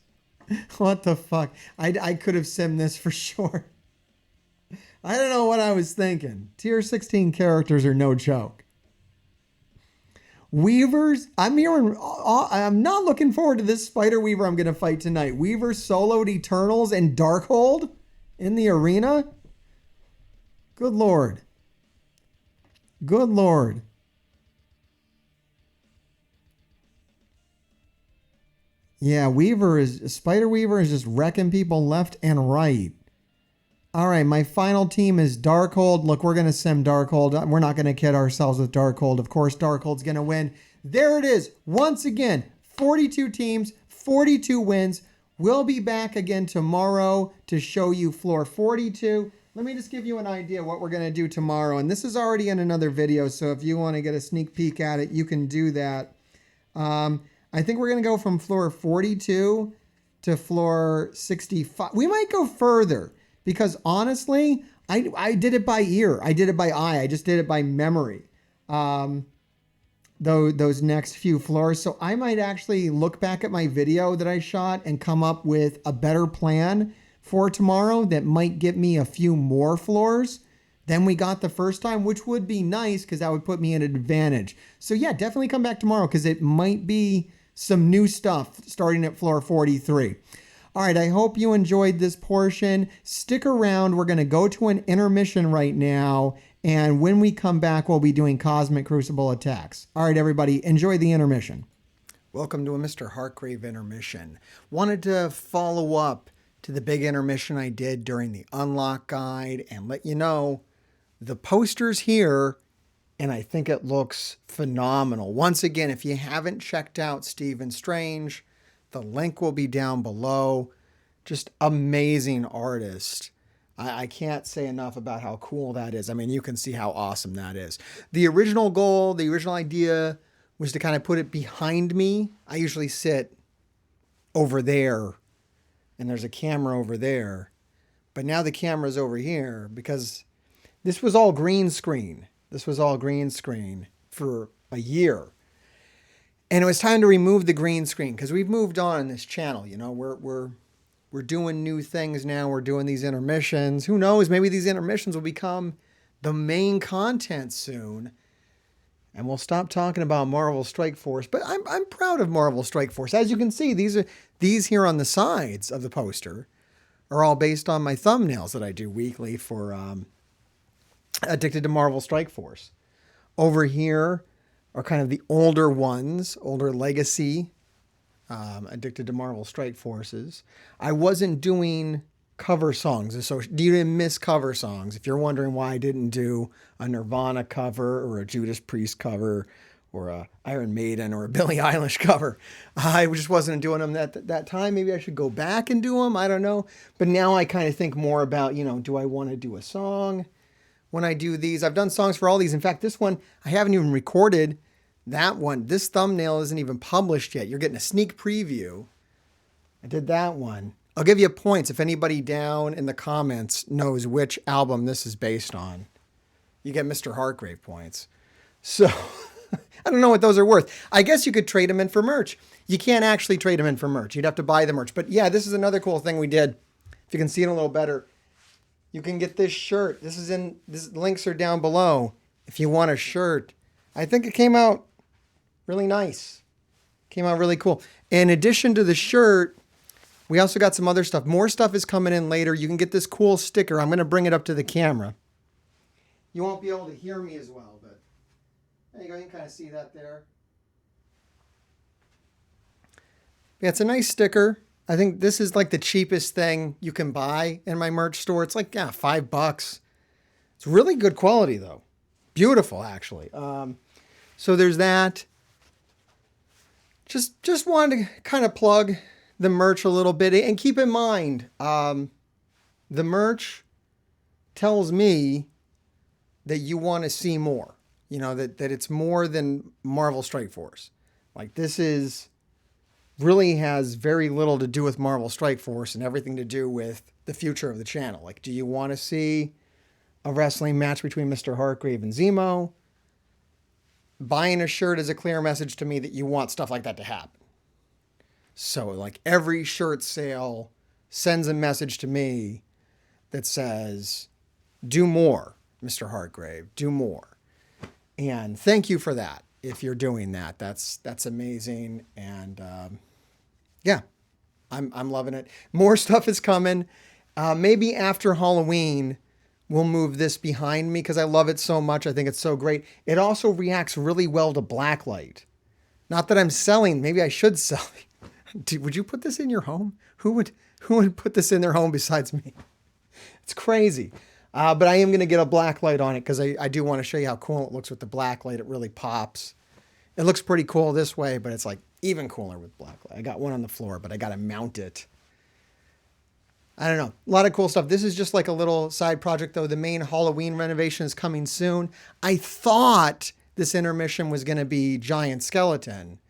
What the fuck? I could have simmed this for sure. I don't know what I was thinking. Tier 16 characters are no joke. Weavers, I'm not looking forward to this Spider Weaver I'm going to fight tonight. Weaver soloed Eternals and Darkhold in the arena? Good Lord. Good Lord. Yeah, Spider Weaver is just wrecking people left and right. All right, my final team is Darkhold. Look, we're going to sim Darkhold. We're not going to kid ourselves with Darkhold. Of course, Darkhold's going to win. There it is. Once again, 42 teams, 42 wins. We'll be back again tomorrow to show you floor 42. Let me just give you an idea what we're going to do tomorrow. And this is already in another video, so if you want to get a sneak peek at it, you can do that. I think we're going to go from floor 42 to floor 65. We might go further because honestly, I did it by ear. I did it by eye. I just did it by memory. Those next few floors. So I might actually look back at my video that I shot and come up with a better plan for tomorrow that might get me a few more floors than we got the first time, which would be nice because that would put me at an advantage. So yeah, definitely come back tomorrow because it might be some new stuff starting at floor 43. All right, I hope you enjoyed this portion. Stick around. We're going to go to an intermission right now. And when we come back, we'll be doing Cosmic Crucible attacks. All right, everybody, enjoy the intermission. Welcome to a Mr. Hartgrave intermission. Wanted to follow up to the big intermission I did during the Unlock Guide and let you know the poster's here, and I think it looks phenomenal. Once again, if you haven't checked out Stephen Strange, the link will be down below. Just amazing artist. I can't say enough about how cool that is. I mean, you can see how awesome that is. The original goal, the original idea was to kind of put it behind me. I usually sit over there and there's a camera over there. But now the camera's over here because this was all green screen. This was all green screen for a year. And it was time to remove the green screen because we've moved on in this channel. You know, we're doing new things now. We're doing these intermissions. Who knows? Maybe these intermissions will become the main content soon. And we'll stop talking about Marvel Strike Force. But I'm proud of Marvel Strike Force. As you can see, these here on the sides of the poster are all based on my thumbnails that I do weekly for Addicted to Marvel Strike Force. Over here are kind of the older ones, older legacy Addicted to Marvel Strike Forces. I wasn't doing cover songs. So you didn't miss cover songs. If you're wondering why I didn't do a Nirvana cover or a Judas Priest cover or a Iron Maiden or a Billie Eilish cover, I just wasn't doing them that time. Maybe I should go back and do them. I don't know. But now I kind of think more about, you know, do I want to do a song when I do these? I've done songs for all these. In fact, this one, I haven't even recorded that one. This thumbnail isn't even published yet. You're getting a sneak preview. I did that one. I'll give you points if anybody down in the comments knows which album this is based on. You get Mr. Hartgrave points. So I don't know what those are worth. I guess you could trade them in for merch. You can't actually trade them in for merch. You'd have to buy the merch. But yeah, this is another cool thing we did. If you can see it a little better, you can get this shirt. This links are down below. If you want a shirt, I think it came out really nice. Came out really cool. In addition to the shirt, we also got some other stuff. More stuff is coming in later. You can get this cool sticker. I'm going to bring it up to the camera. You won't be able to hear me as well, but there you go. You can kind of see that there. Yeah, it's a nice sticker. I think this is like the cheapest thing you can buy in my merch store. It's like, yeah, $5. It's really good quality though. Beautiful, actually. So there's that. Just wanted to kind of plug the merch a little bit, and keep in mind, the merch tells me that you want to see more, you know, that it's more than Marvel Strike Force. Like this really has very little to do with Marvel Strike Force and everything to do with the future of the channel. Like, do you want to see a wrestling match between Mr. Hartgrave and Zemo? Buying a shirt is a clear message to me that you want stuff like that to happen. So like every shirt sale sends a message to me that says, do more, Mr. Hartgrave, do more. And thank you for that. If you're doing that, that's amazing. And yeah, I'm loving it. More stuff is coming. Maybe after Halloween, we'll move this behind me because I love it so much. I think it's so great. It also reacts really well to blacklight. Not that I'm selling. Maybe I should sell it. Would you put this in your home? Who would put this in their home besides me? It's crazy. But I am going to get a black light on it because I do want to show you how cool it looks with the black light. It really pops. It looks pretty cool this way, but it's like even cooler with black light. I got one on the floor, but I got to mount it. I don't know. A lot of cool stuff. This is just like a little side project, though. The main Halloween renovation is coming soon. I thought this intermission was going to be Giant Skeleton.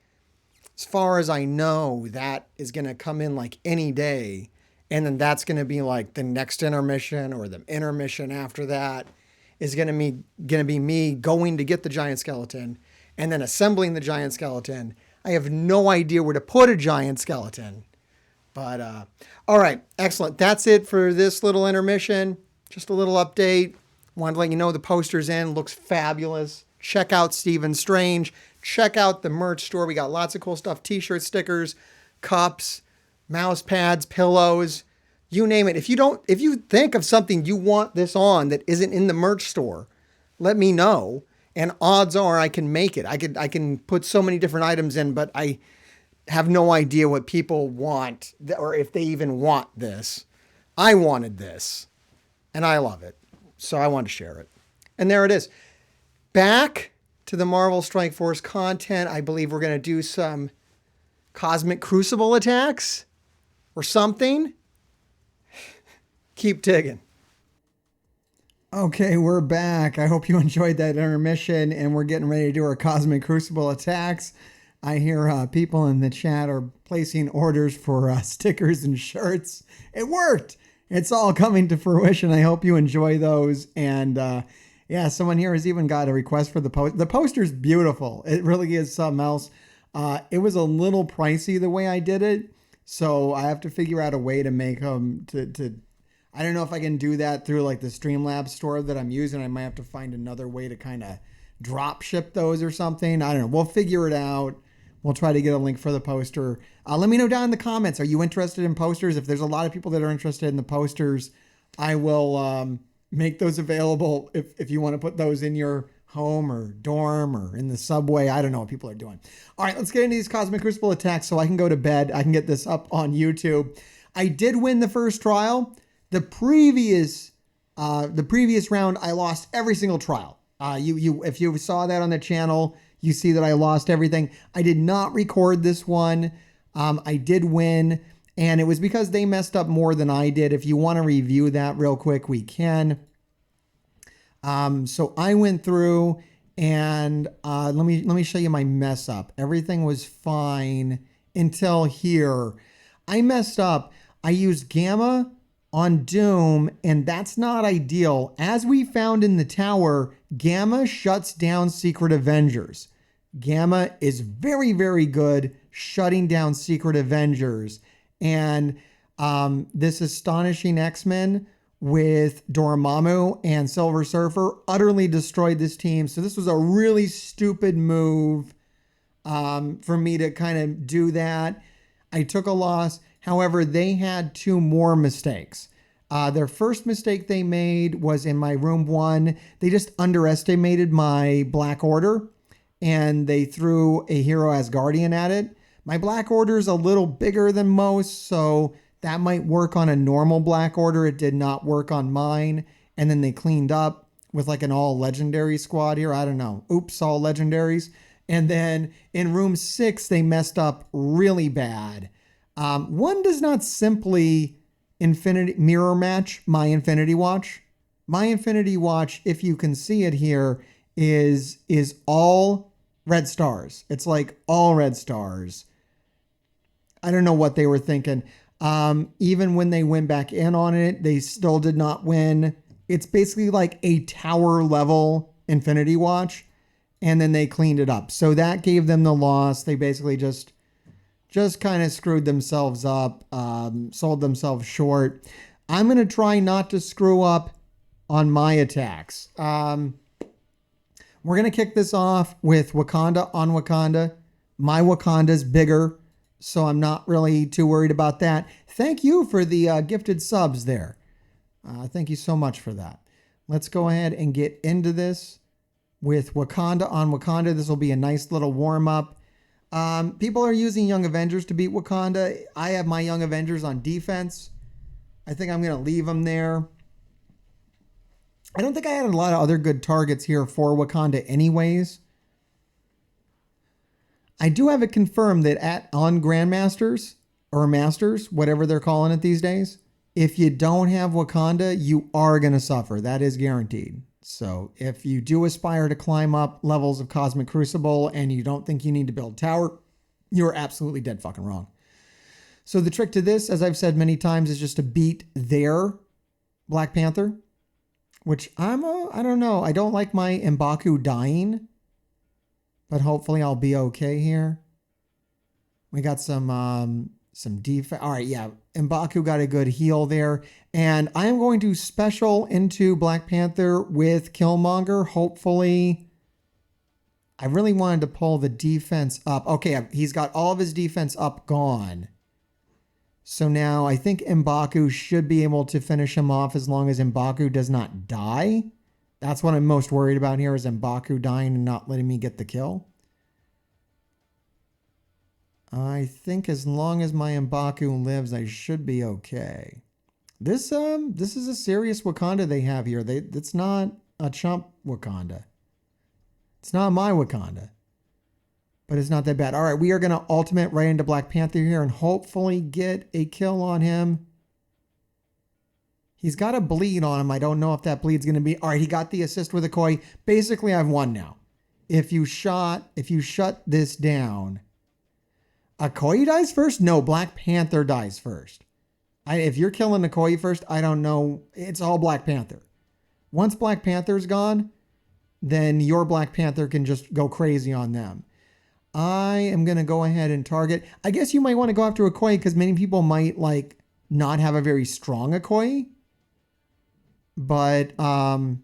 As far as I know, that is going to come in like any day. And then that's going to be like the next intermission or the intermission after that is going to be me going to get the Giant Skeleton and then assembling the Giant Skeleton. I have no idea where to put a Giant Skeleton. But, all right, excellent. That's it for this little intermission. Just a little update. Wanted to let you know the poster's in. Looks fabulous. Check out Stephen Strange. Check out the merch store. We got lots of cool stuff. T-shirts, stickers, cups, mouse pads, pillows, you name it. If you think of something you want this on that isn't in the merch store, let me know. And odds are I can make it. I can put so many different items in, but I have no idea what people want or if they even want this. I wanted this and I love it. So I want to share it. And there it is. Back to the Marvel Strike Force content. I believe we're going to do some cosmic crucible attacks or something. Keep digging. Okay, we're back. I hope you enjoyed that intermission, and we're getting ready to do our cosmic crucible attacks. I hear people in the chat are placing orders for stickers and shirts. It worked. It's all coming to fruition. I hope you enjoy those. And yeah, someone here has even got a request for the post. The poster's beautiful. It really is something else. It was a little pricey the way I did it. So I have to figure out a way to make them I don't know if I can do that through like the Streamlabs store that I'm using. I might have to find another way to kind of drop ship those or something. I don't know. We'll figure it out. We'll try to get a link for the poster. Let me know down in the comments. Are you interested in posters? If there's a lot of people that are interested in the posters, I will make those available if you want to put those in your home or dorm or in the subway. I don't know what people are doing. All right, let's get into these Cosmic Crucible attacks so I can go to bed. I can get this up on YouTube. I did win the first trial. The previous round, I lost every single trial. If you saw that on the channel, you see that I lost everything. I did not record this one. I did win, and it was because they messed up more than I did. If you want to review that real quick, we can. So I went through and let me show you my mess up. Everything was fine until here. I messed up. I used Gamma on Doom, and that's not ideal. As we found in the tower, Gamma shuts down Secret Avengers. Gamma is very, very good shutting down Secret Avengers. And this Astonishing X-Men with Dormammu and Silver Surfer utterly destroyed this team. So this was a really stupid move for me to kind of do that. I took a loss. However, they had two more mistakes. Their first mistake they made was in my room 1. They just underestimated my Black Order, and they threw a hero Asgardian at it. My Black Order is a little bigger than most, so that might work on a normal Black Order. It did not work on mine. And then they cleaned up with like an all legendary squad here. I don't know. Oops, all legendaries. And then in room 6, they messed up really bad. One does not simply mirror match my Infinity Watch. My Infinity Watch, if you can see it here, is all red stars. It's like all red stars. I don't know what they were thinking. Even when they went back in on it, they still did not win. It's basically like a tower level Infinity Watch, and then they cleaned it up. So that gave them the loss. They basically just kind of screwed themselves up, sold themselves short. I'm going to try not to screw up on my attacks. We're going to kick this off with Wakanda on Wakanda. My Wakanda's bigger, so I'm not really too worried about that. Thank you for the gifted subs there. Thank you so much for that. Let's go ahead and get into this with Wakanda on Wakanda. This will be a nice little warm-up. People are using Young Avengers to beat Wakanda. I have my Young Avengers on defense. I think I'm going to leave them there. I don't think I had a lot of other good targets here for Wakanda anyways. I do have it confirmed that on Grandmasters or Masters, whatever they're calling it these days, if you don't have Wakanda, you are going to suffer. That is guaranteed. So if you do aspire to climb up levels of Cosmic Crucible and you don't think you need to build tower, you're absolutely dead fucking wrong. So the trick to this, as I've said many times, is just to beat their Black Panther, which I don't know. I don't like my M'Baku dying, but hopefully I'll be okay here. We got some defense. All right, yeah. M'Baku got a good heal there. And I am going to special into Black Panther with Killmonger. Hopefully, I really wanted to pull the defense up. Okay, he's got all of his defense up gone. So now I think M'Baku should be able to finish him off as long as M'Baku does not die. That's what I'm most worried about here, is M'Baku dying and not letting me get the kill. I think as long as my M'Baku lives, I should be okay. This is a serious Wakanda they have here. It's not a chump Wakanda. It's not my Wakanda. But it's not that bad. All right, we are going to ultimate right into Black Panther here and hopefully get a kill on him. He's got a bleed on him. I don't know if that bleed's going to be... All right, he got the assist with a koi. Basically, I've won now. If you shut this down, Okoye dies first? No, Black Panther dies first. If you're killing Okoye first, I don't know. It's all Black Panther. Once Black Panther's gone, then your Black Panther can just go crazy on them. I am going to go ahead and target. I guess you might want to go after Okoye because many people might like not have a very strong Okoye. But my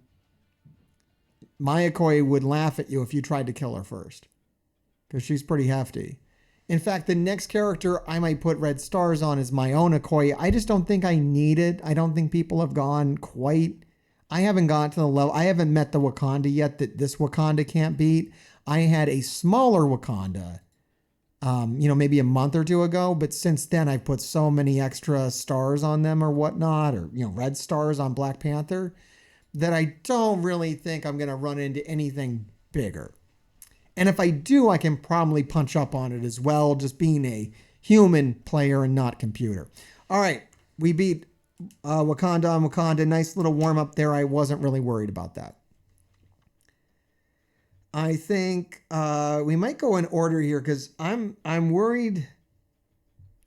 Okoye would laugh at you if you tried to kill her first because she's pretty hefty. In fact, the next character I might put red stars on is my own Okoye. I just don't think I need it. I don't think people have gone quite. I haven't gotten to the level. I haven't met the Wakanda yet that this Wakanda can't beat. I had a smaller Wakanda, maybe a month or two ago. But since then, I've put so many extra stars on them or whatnot, or, red stars on Black Panther, that I don't really think I'm going to run into anything bigger. And if I do, I can probably punch up on it as well, just being a human player and not computer. All right, we beat Wakanda on Wakanda. Nice little warm up there. I wasn't really worried about that. I think we might go in order here because I'm worried.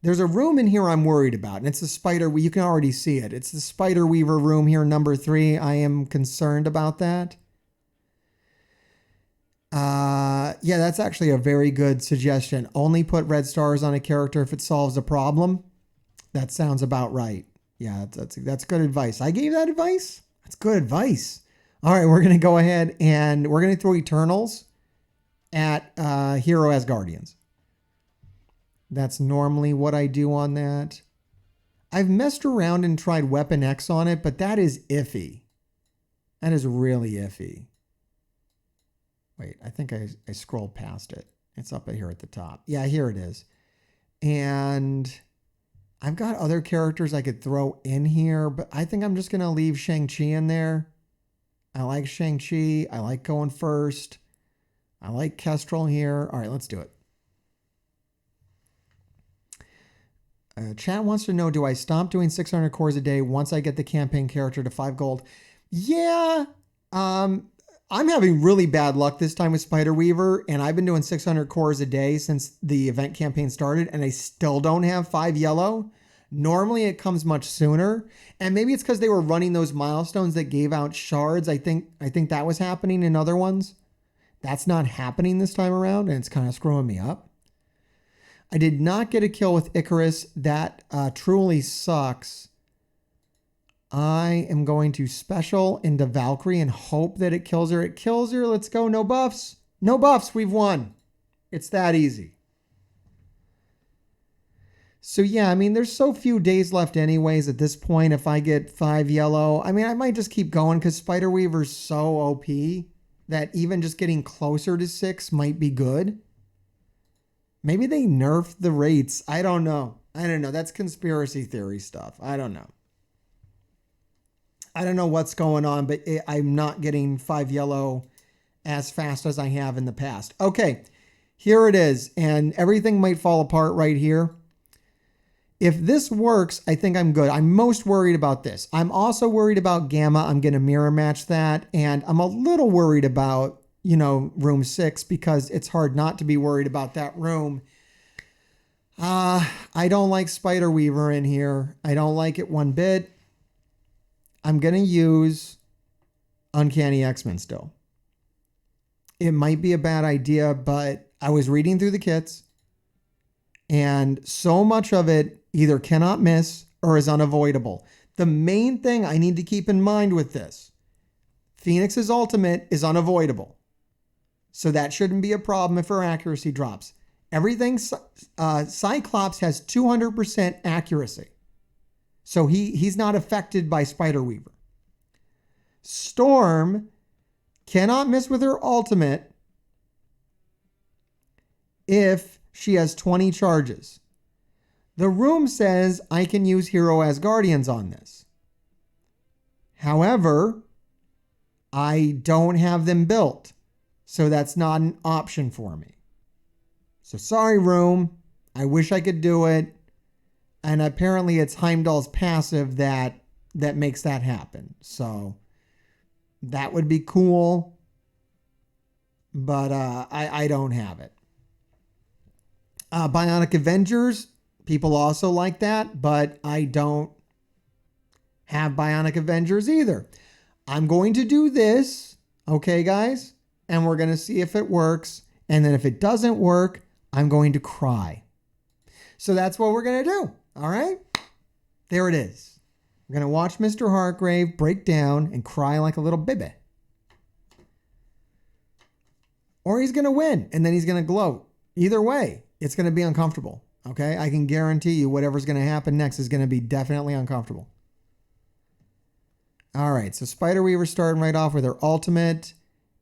There's a room in here I'm worried about, and it's the Spider. You can already see it. It's the Spider Weaver room here, number 3. I am concerned about that. Yeah, that's actually a very good suggestion. Only put red stars on a character if it solves a problem. That sounds about right. Yeah, that's good advice. I gave that advice. That's good advice. All right, we're going to go ahead and we're going to throw Eternals at Hero Asgardians. That's normally what I do on that. I've messed around and tried Weapon X on it, but that is iffy. That is really iffy. Wait, I think I scrolled past it. It's up here at the top. Yeah, here it is. And I've got other characters I could throw in here, but I think I'm just going to leave Shang-Chi in there. I like Shang-Chi. I like going first. I like Kestrel here. All right, let's do it. Chat wants to know, do I stop doing 600 cores a day once I get the campaign character to 5 gold? Yeah. I'm having really bad luck this time with Spider Weaver, and I've been doing 600 cores a day since the event campaign started, and I still don't have 5 yellow. Normally it comes much sooner, and maybe it's because they were running those milestones that gave out shards. I think that was happening in other ones. That's not happening this time around, and it's kind of screwing me up. I did not get a kill with Icarus. That truly sucks. I am going to special into Valkyrie and hope that it kills her. It kills her. Let's go. No buffs. No buffs. We've won. It's that easy. So yeah, I mean, there's so few days left anyways at this point. If I get 5 yellow, I mean, I might just keep going because Spider Weaver's so OP that even just getting closer to 6 might be good. Maybe they nerfed the rates. I don't know. That's conspiracy theory stuff. I don't know. I don't know what's going on, but I'm not getting 5 yellow as fast as I have in the past. Okay, here it is. And everything might fall apart right here. If this works, I think I'm good. I'm most worried about this. I'm also worried about Gamma. I'm going to mirror match that. And I'm a little worried about, room 6 because it's hard not to be worried about that room. I don't like Spider Weaver in here. I don't like it one bit. I'm going to use Uncanny X-Men still. It might be a bad idea, but I was reading through the kits and so much of it either cannot miss or is unavoidable. The main thing I need to keep in mind with this, Phoenix's ultimate is unavoidable. So that shouldn't be a problem if her accuracy drops. Everything, Cyclops has 200% accuracy. So he's not affected by Spider Weaver. Storm cannot miss with her ultimate if she has 20 charges. The room says I can use Hero Asgardians on this. However, I don't have them built. So that's not an option for me. So sorry, room. I wish I could do it. And apparently it's Heimdall's passive that makes that happen. So that would be cool. But I don't have it. Bionic Avengers, people also like that, but I don't have Bionic Avengers either. I'm going to do this, okay, guys? And we're going to see if it works. And then if it doesn't work, I'm going to cry. So that's what we're going to do, all right? There it is. We're going to watch Mr. Hargrave break down and cry like a little baby. Or he's going to win, and then he's going to gloat. Either way, it's going to be uncomfortable, okay? I can guarantee you whatever's going to happen next is going to be definitely uncomfortable. All right, so Spider-Weaver starting right off with her ultimate,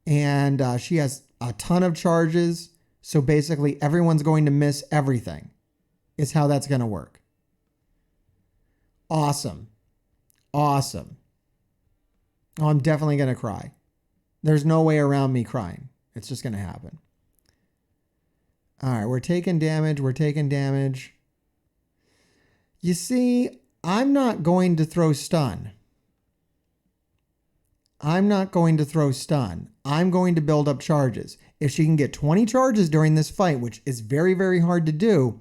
and she has a ton of charges, so basically everyone's going to miss everything is how that's going to work. Awesome. Awesome. Oh, I'm definitely going to cry. There's no way around me crying. It's just going to happen. All right, we're taking damage. We're taking damage. You see, I'm not going to throw stun. I'm not going to throw stun. I'm going to build up charges. If she can get 20 charges during this fight, which is very, very hard to do,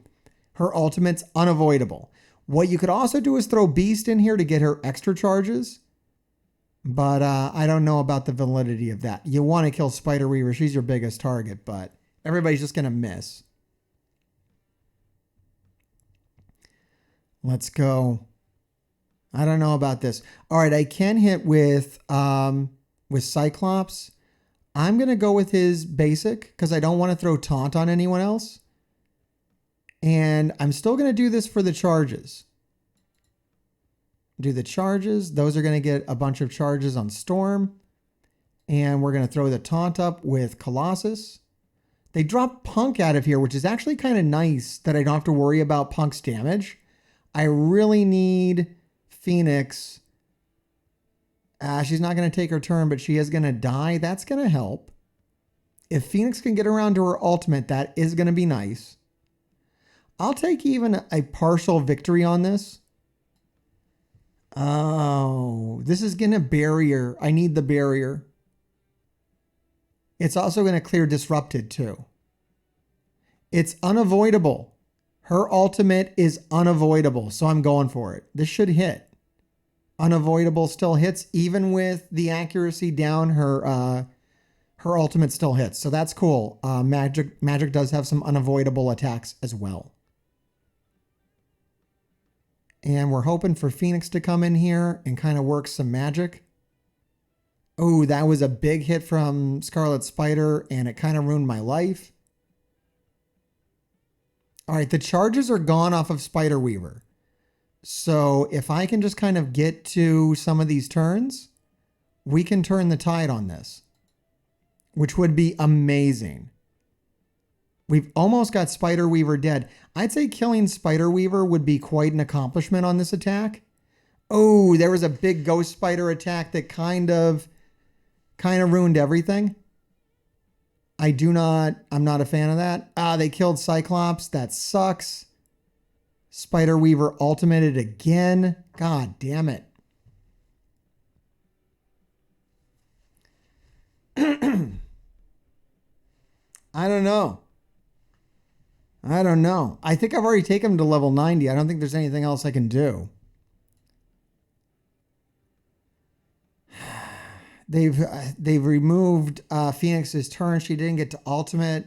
her ultimate's unavoidable. What you could also do is throw Beast in here to get her extra charges. But I don't know about the validity of that. You want to kill Spider-Weaver. She's your biggest target, but everybody's just going to miss. Let's go. I don't know about this. All right, I can hit with Cyclops. I'm going to go with his basic because I don't want to throw taunt on anyone else. And I'm still going to do this for the charges. Do the charges. Those are going to get a bunch of charges on Storm. And we're going to throw the taunt up with Colossus. They drop Punk out of here, which is actually kind of nice that I don't have to worry about Punk's damage. I really need Phoenix. She's not going to take her turn, but she is going to die. That's going to help. If Phoenix can get around to her ultimate, that is going to be nice. I'll take even a partial victory on this. Oh, this is going to barrier. I need the barrier. It's also going to clear Disrupted too. It's unavoidable. Her ultimate is unavoidable, so I'm going for it. This should hit. Unavoidable still hits, even with the accuracy down. Her ultimate still hits, so that's cool. Magic does have some unavoidable attacks as well. And we're hoping for Phoenix to come in here and kind of work some magic. Oh, that was a big hit from Scarlet Spider, and it kind of ruined my life. All right, the charges are gone off of Spider-Weaver. So if I can just kind of get to some of these turns, we can turn the tide on this, which would be amazing. We've almost got Spider-Weaver dead. I'd say killing Spider-Weaver would be quite an accomplishment on this attack. Oh, there was a big Ghost Spider attack that kind of ruined everything. I'm not a fan of that. They killed Cyclops. That sucks. Spider-Weaver ultimated again. God damn it. I don't know. I think I've already taken him to level 90. I don't think there's anything else I can do. They've removed Phoenix's turn. She didn't get to ultimate.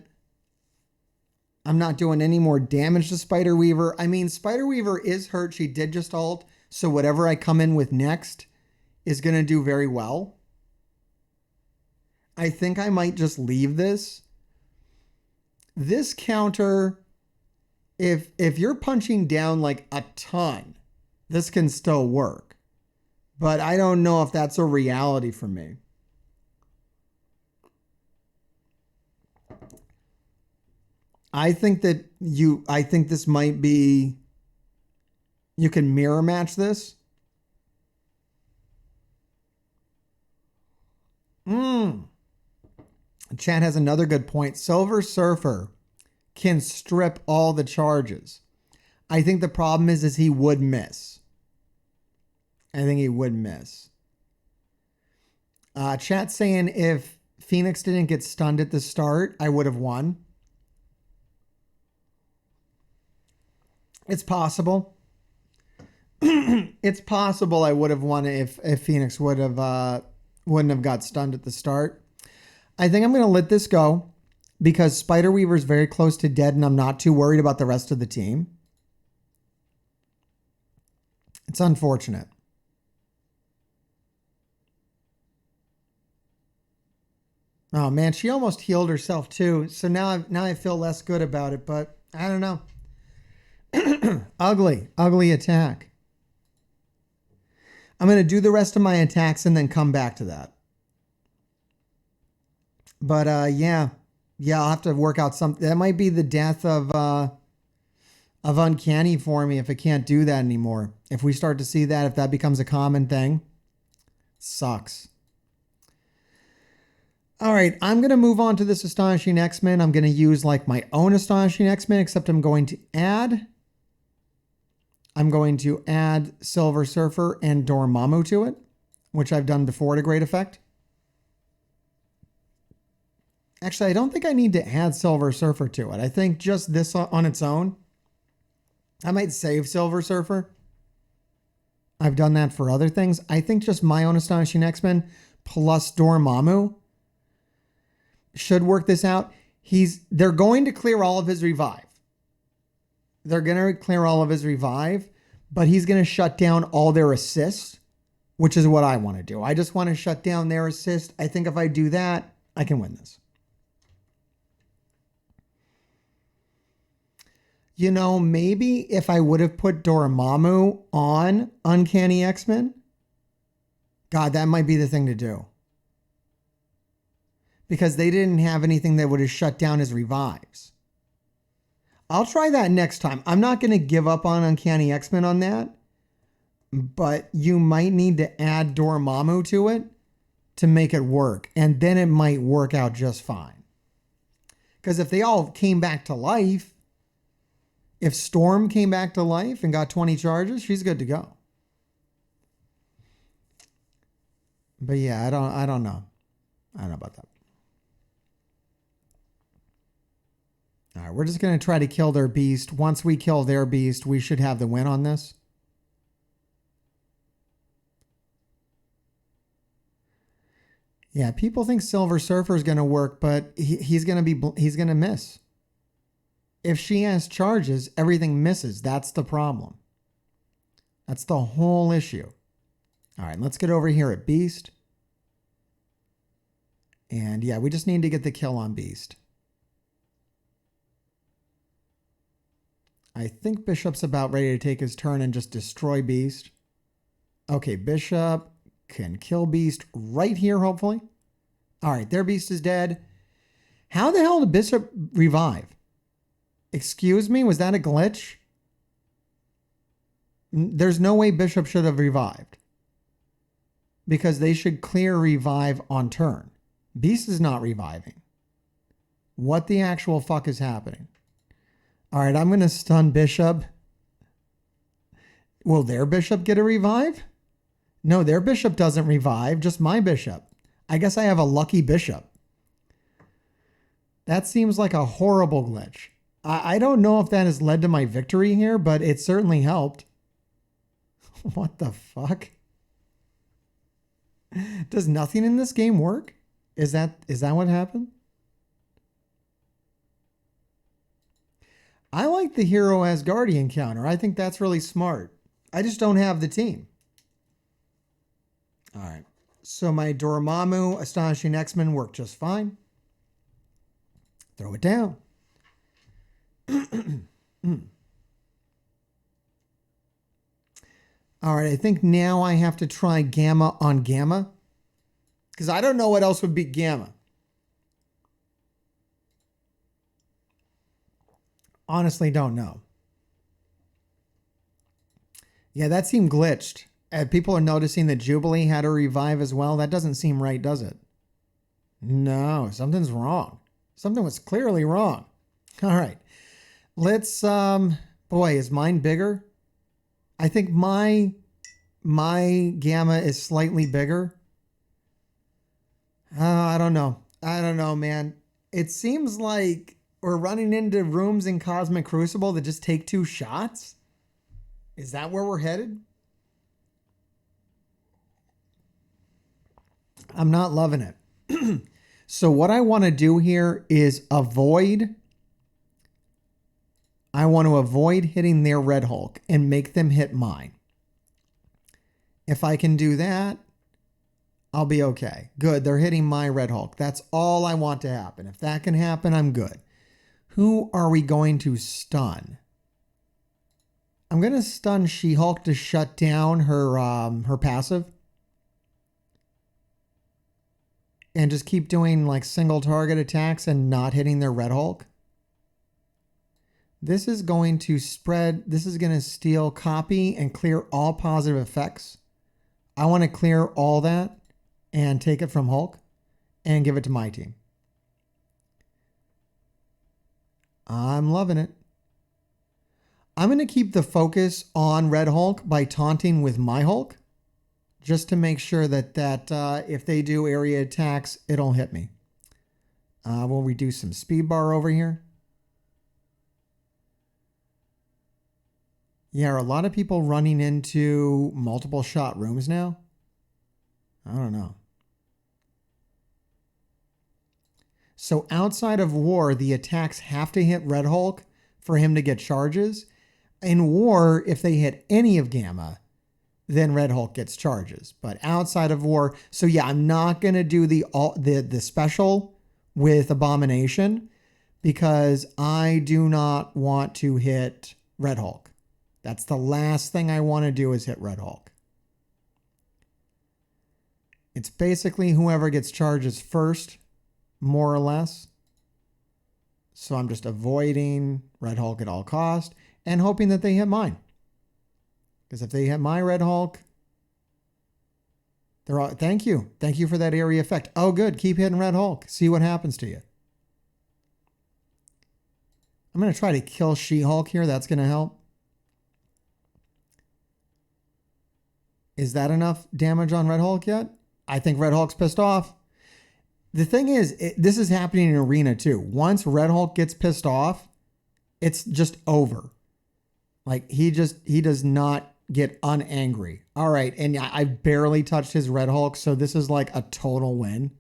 I'm not doing any more damage to Spider-Weaver. I mean, Spider-Weaver is hurt. She did just ult. So whatever I come in with next is going to do very well. I think I might just leave this. This counter, if you're punching down like a ton, this can still work. But I don't know if that's a reality for me. I think this might be, you can mirror match this. Chat has another good point. Silver Surfer can strip all the charges. I think the problem is he would miss. I think he would miss. Chat saying if Phoenix didn't get stunned at the start, I would have won. It's possible. It's possible I would have won it if Phoenix wouldn't have got stunned at the start. I think I'm going to let this go because Spider Weaver's very close to dead and I'm not too worried about the rest of the team. It's unfortunate. Oh man, she almost healed herself too. So now I feel less good about it, but I don't know. Ugly attack. I'm going to do the rest of my attacks and then come back to that. But yeah, I'll have to work out something. That might be the death of Uncanny for me if I can't do that anymore. If we start to see that, if that becomes a common thing, sucks. All right, I'm going to move on to this Astonishing X-Men. I'm going to use like my own Astonishing X-Men, except I'm going to add Silver Surfer and Dormammu to it, which I've done before to great effect. Actually, I don't think I need to add Silver Surfer to it. I think just this on its own. I might save Silver Surfer. I've done that for other things. I think just my own Astonishing X-Men plus Dormammu should work this out. They're going to clear all of his revive. But he's going to shut down all their assists, which is what I want to do. I just want to shut down their assist. I think if I do that, I can win this. You know, maybe if I would have put Dormammu on Uncanny X-Men, God, that might be the thing to do. Because they didn't have anything that would have shut down his revives. I'll try that next time. I'm not going to give up on Uncanny X-Men on that. But you might need to add Dormammu to it to make it work. And then it might work out just fine. Because if they all came back to life, if Storm came back to life and got 20 charges, she's good to go. But yeah, I don't know. I don't know about that. All right, we're just going to try to kill their beast. Once we kill their beast, we should have the win on this. Yeah, people think Silver Surfer is going to work, but he's going to miss. If she has charges, everything misses. That's the problem. That's the whole issue. All right, let's get over here at Beast. And yeah, we just need to get the kill on Beast. I think Bishop's about ready to take his turn and just destroy Beast. Okay, Bishop can kill Beast right here, hopefully. All right, their Beast is dead. How the hell did Bishop revive? Excuse me, was that a glitch? There's no way Bishop should have revived. Because they should clear revive on turn. Beast is not reviving. What the actual fuck is happening? All right, I'm going to stun Bishop. Will their Bishop get a revive? No, their Bishop doesn't revive, just my Bishop. I guess I have a lucky Bishop. That seems like a horrible glitch. I don't know if that has led to my victory here, but it certainly helped. What the fuck? Does nothing in this game work? Is that what happened? I like the hero as Guardian counter. I think that's really smart. I just don't have the team. All right. So my Dormammu Astonishing X-Men worked just fine. Throw it down. All right, I think now I have to try Gamma on Gamma. Because I don't know what else would beat Gamma. Honestly, don't know. Yeah, that seemed glitched. People are noticing that Jubilee had a revive as well. That doesn't seem right, does it? No, something's wrong. Something was clearly wrong. All right. Let's, boy, is mine bigger? I think my Gamma is slightly bigger. I don't know. I don't know, man. It seems like We're running into rooms in Cosmic Crucible that just take 2 shots? Is that where we're headed? I'm not loving it. So what I want to do here is avoid... I want to avoid hitting their Red Hulk and make them hit mine. If I can do that, I'll be okay. Good, they're hitting my Red Hulk. That's all I want to happen. If that can happen, I'm good. Who are we going to stun? I'm going to stun She-Hulk to shut down her passive. And just keep doing like single target attacks and not hitting their Red Hulk. This is going to spread, this is going to steal copy and clear all positive effects. I want to clear all that and take it from Hulk and give it to my team. I'm loving it. I'm going to keep the focus on Red Hulk by taunting with my Hulk, just to make sure that if they do area attacks, it'll hit me. We'll reduce some speed bar over here. Yeah, are a lot of people running into multiple shot rooms now? I don't know. So outside of war, the attacks have to hit Red Hulk for him to get charges. In war, if they hit any of Gamma, then Red Hulk gets charges. But outside of war, so yeah, I'm not going to do the special with Abomination because I do not want to hit Red Hulk. That's the last thing I want to do is hit Red Hulk. It's basically whoever gets charges first, more or less. So I'm just avoiding Red Hulk at all cost and hoping that they hit mine. Because if they hit my Red Hulk, they're all, thank you. Thank you for that area effect. Oh, good. Keep hitting Red Hulk. See what happens to you. I'm going to try to kill She-Hulk here. That's going to help. Is that enough damage on Red Hulk yet? I think Red Hulk's pissed off. The thing is, this is happening in Arena too. Once Red Hulk gets pissed off, it's just over. Like he does not get unangry. All right, and I barely touched his Red Hulk, so this is like a total win.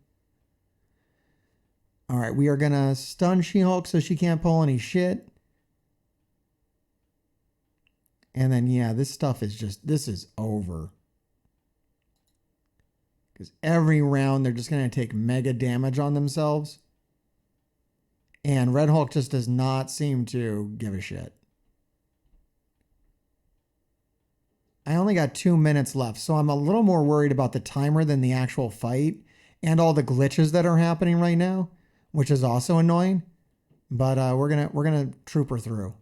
All right, we are going to stun She-Hulk so she can't pull any shit. And then, yeah, this stuff is just, this is over. Because every round, they're just going to take mega damage on themselves. And Red Hulk just does not seem to give a shit. I only got 2 minutes left, so I'm a little more worried about the timer than the actual fight. And all the glitches that are happening right now, which is also annoying. But we're gonna trooper through.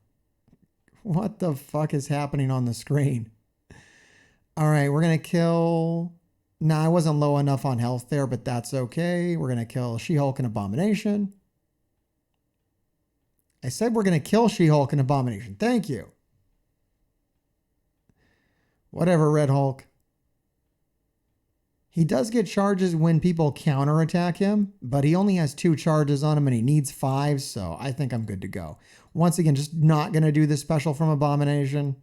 What the fuck is happening on the screen? All right, we're going to kill... Nah, I wasn't low enough on health there, but that's okay. We're going to kill She-Hulk and Abomination. I said we're going to kill She-Hulk and Abomination. Thank you. Whatever, Red Hulk. He does get charges when people counterattack him, but he only has 2 charges on him and he needs 5, so I think I'm good to go. Once again, just not going to do the special from Abomination.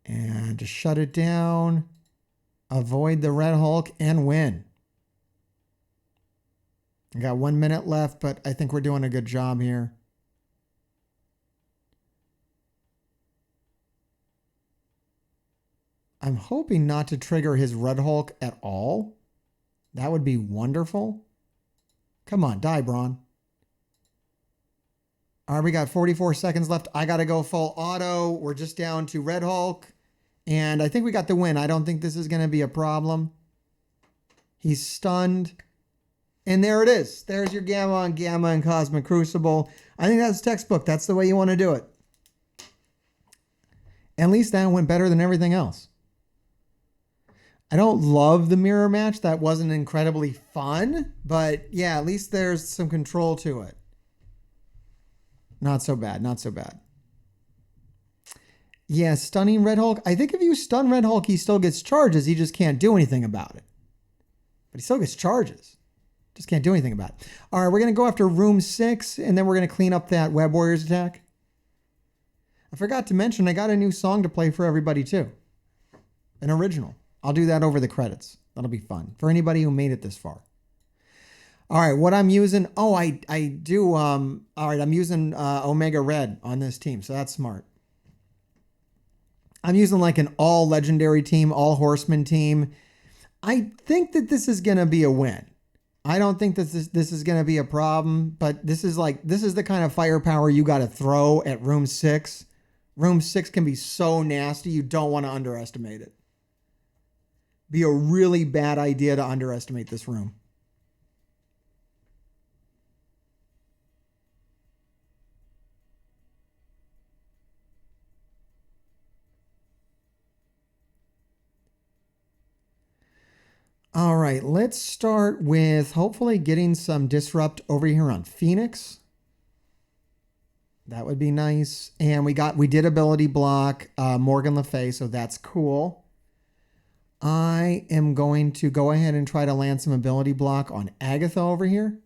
And just shut it down. Avoid the Red Hulk and win. I got 1 minute left, but I think we're doing a good job here. I'm hoping not to trigger his Red Hulk at all. That would be wonderful. Come on, die, Braun. All right, we got 44 seconds left. I got to go full auto. We're just down to Red Hulk. And I think we got the win. I don't think this is going to be a problem. He's stunned. And there it is. There's your Gamma on Gamma and Cosmic Crucible. I think that's textbook. That's the way you want to do it. At least that went better than everything else. I don't love the mirror match. That wasn't incredibly fun. But yeah, at least there's some control to it. Not so bad. Not so bad. Yeah, stunning Red Hulk. I think if you stun Red Hulk, he still gets charges. He just can't do anything about it. But he still gets charges. Just can't do anything about it. All right, we're going to go after room 6, and then we're going to clean up that Web Warriors attack. I forgot to mention, I got a new song to play for everybody, too. An original. I'll do that over the credits. That'll be fun for anybody who made it this far. All right, what I'm using. Oh, I do. All right, I'm using Omega Red on this team, so that's smart. I'm using like an all legendary team, all horseman team. I think that this is going to be a win. I don't think that this is going to be a problem, but this is the kind of firepower you got to throw at room 6. Room 6 can be so nasty. You don't want to underestimate it. Be a really bad idea to underestimate this room. All right, let's start with hopefully getting some disrupt over here on Phoenix. That would be nice. And we did ability block Morgan Le Fay, so that's cool. I am going to go ahead and try to land some ability block on Agatha over here.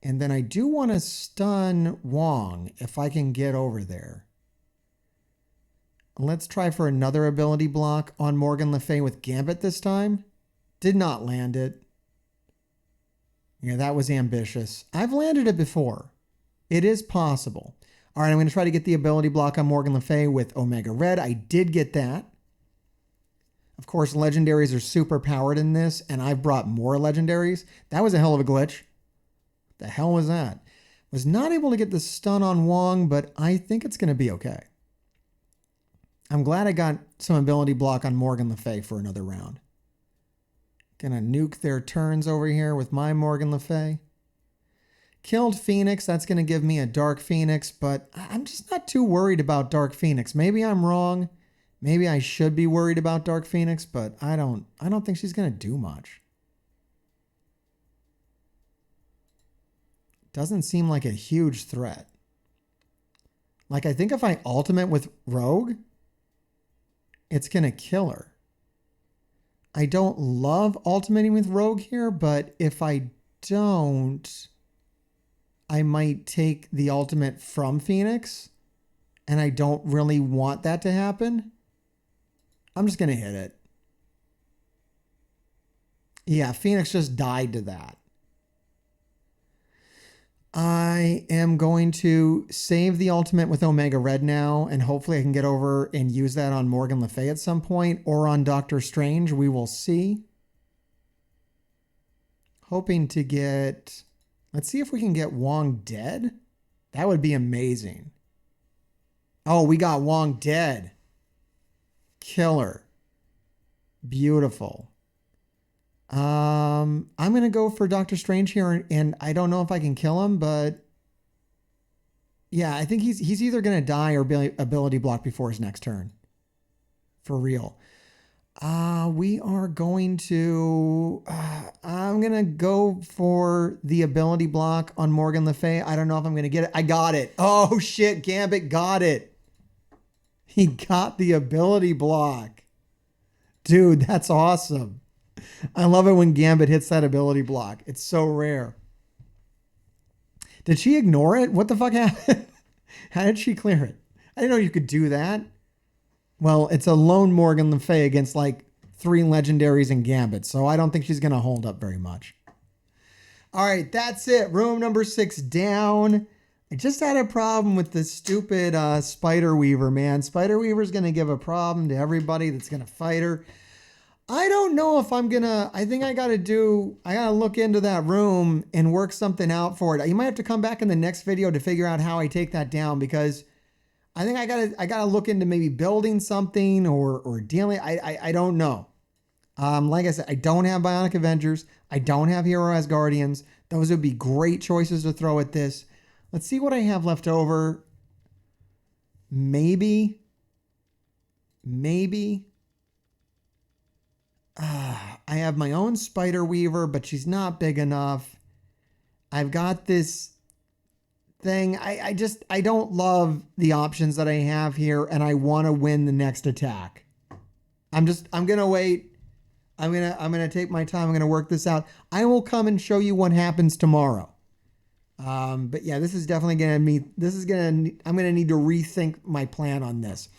And then I do want to stun Wong if I can get over there. Let's try for another ability block on Morgan Le Fay with Gambit this time. Did not land it. Yeah, that was ambitious. I've landed it before. It is possible. All right, I'm going to try to get the ability block on Morgan Le Fay with Omega Red. I did get that. Of course, legendaries are super powered in this, and I've brought more legendaries. That was a hell of a glitch. The hell was that? Was not able to get the stun on Wong, but I think it's going to be okay. I'm glad I got some ability block on Morgan Le Fay for another round. Gonna nuke their turns over here with my Morgan Le Fay. Killed Phoenix. That's gonna give me a Dark Phoenix, but I'm just not too worried about Dark Phoenix. Maybe I'm wrong. Maybe I should be worried about Dark Phoenix, but I don't think she's gonna do much. Doesn't seem like a huge threat. Like, I think if I ultimate with Rogue, it's gonna kill her. I don't love ultimating with Rogue here, but if I don't, I might take the ultimate from Phoenix, and I don't really want that to happen. I'm just going to hit it. Yeah, Phoenix just died to that. I am going to save the ultimate with Omega Red now, and hopefully I can get over and use that on Morgan Le Fay at some point, or on Doctor Strange. We will see. Hoping to get... Let's see if we can get Wong dead. That would be amazing. Oh, we got Wong dead. Killer. Beautiful. I'm going to go for Doctor Strange here, and I don't know if I can kill him, but yeah, I think he's either going to die or ability block before his next turn. For real. We are going to, I'm going to go for the ability block on Morgan Le Fay. I don't know if I'm going to get it. I got it. Oh shit, Gambit got it. He got the ability block. Dude, that's awesome. I love it when Gambit hits that ability block. It's so rare. Did she ignore it? What the fuck happened? How did she clear it? I didn't know you could do that. Well, it's a lone Morgan Le Fay against like 3 legendaries and Gambit, so I don't think she's going to hold up very much. All right, that's it. Room number 6 down. I just had a problem with this stupid Spider Weaver, man. Spider Weaver's going to give a problem to everybody that's going to fight her. I don't know if I'm gonna, I think I gotta look into that room and work something out for it. You might have to come back in the next video to figure out how I take that down, because I think I gotta look into maybe building something or dealing. I don't know. Like I said, I don't have Bionic Avengers. I don't have Hero Asgardians. Those would be great choices to throw at this. Let's see what I have left over. Maybe. I have my own Spider Weaver, but she's not big enough. I've got this thing. I don't love the options that I have here, and I want to win the next attack. I'm gonna wait. I'm gonna take my time. I'm gonna work this out. I will come and show you what happens tomorrow. But yeah, this is definitely I'm gonna need to rethink my plan on this.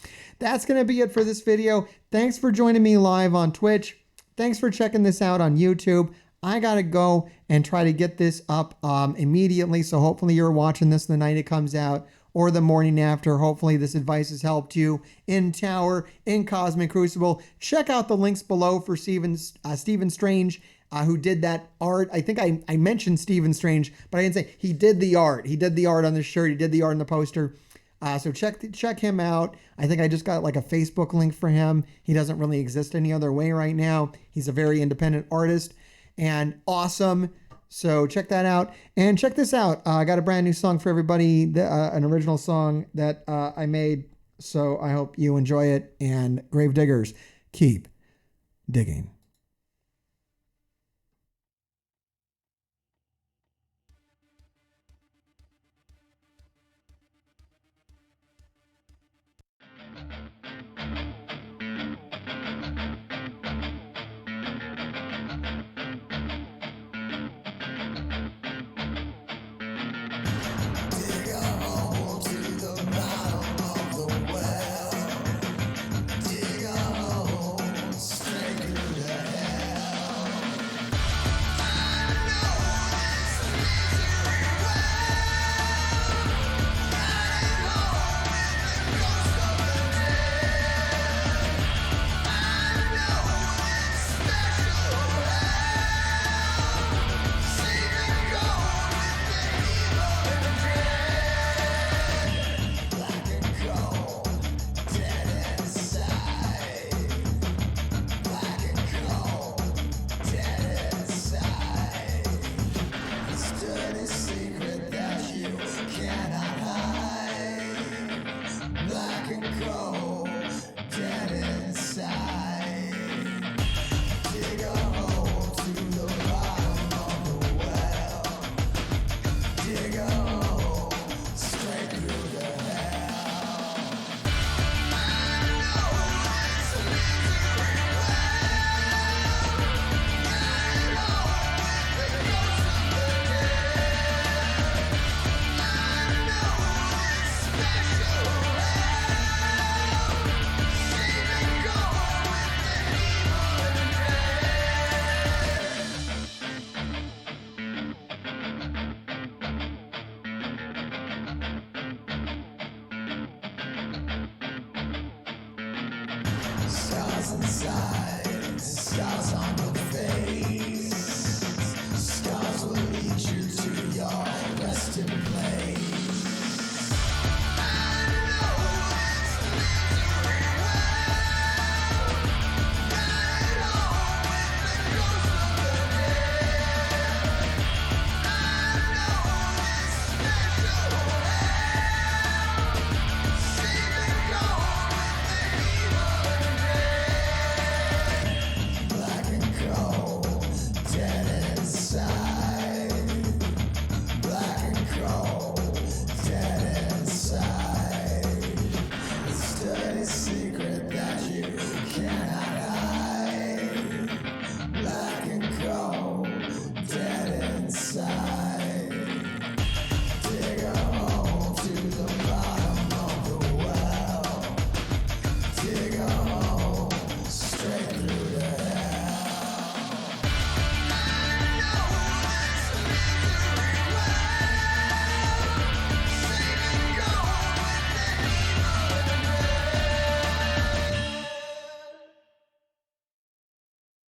That's gonna be it for this video. Thanks for joining me live on Twitch. Thanks for checking this out on YouTube. I gotta go and try to get this up immediately. So hopefully you're watching this the night it comes out or the morning after. Hopefully this advice has helped you in Tower, in Cosmic Crucible. Check out the links below for Stephen Strange, who did that art. I think I mentioned Stephen Strange, but I didn't say he did the art. He did the art on the shirt. He did the art on the poster. So check him out. I think I just got like a Facebook link for him. He doesn't really exist any other way right now. He's a very independent artist and awesome. So check that out. And check this out. I got a brand new song for everybody, an original song that I made. So I hope you enjoy it. And Gravediggers, keep digging. Stars inside, stars on the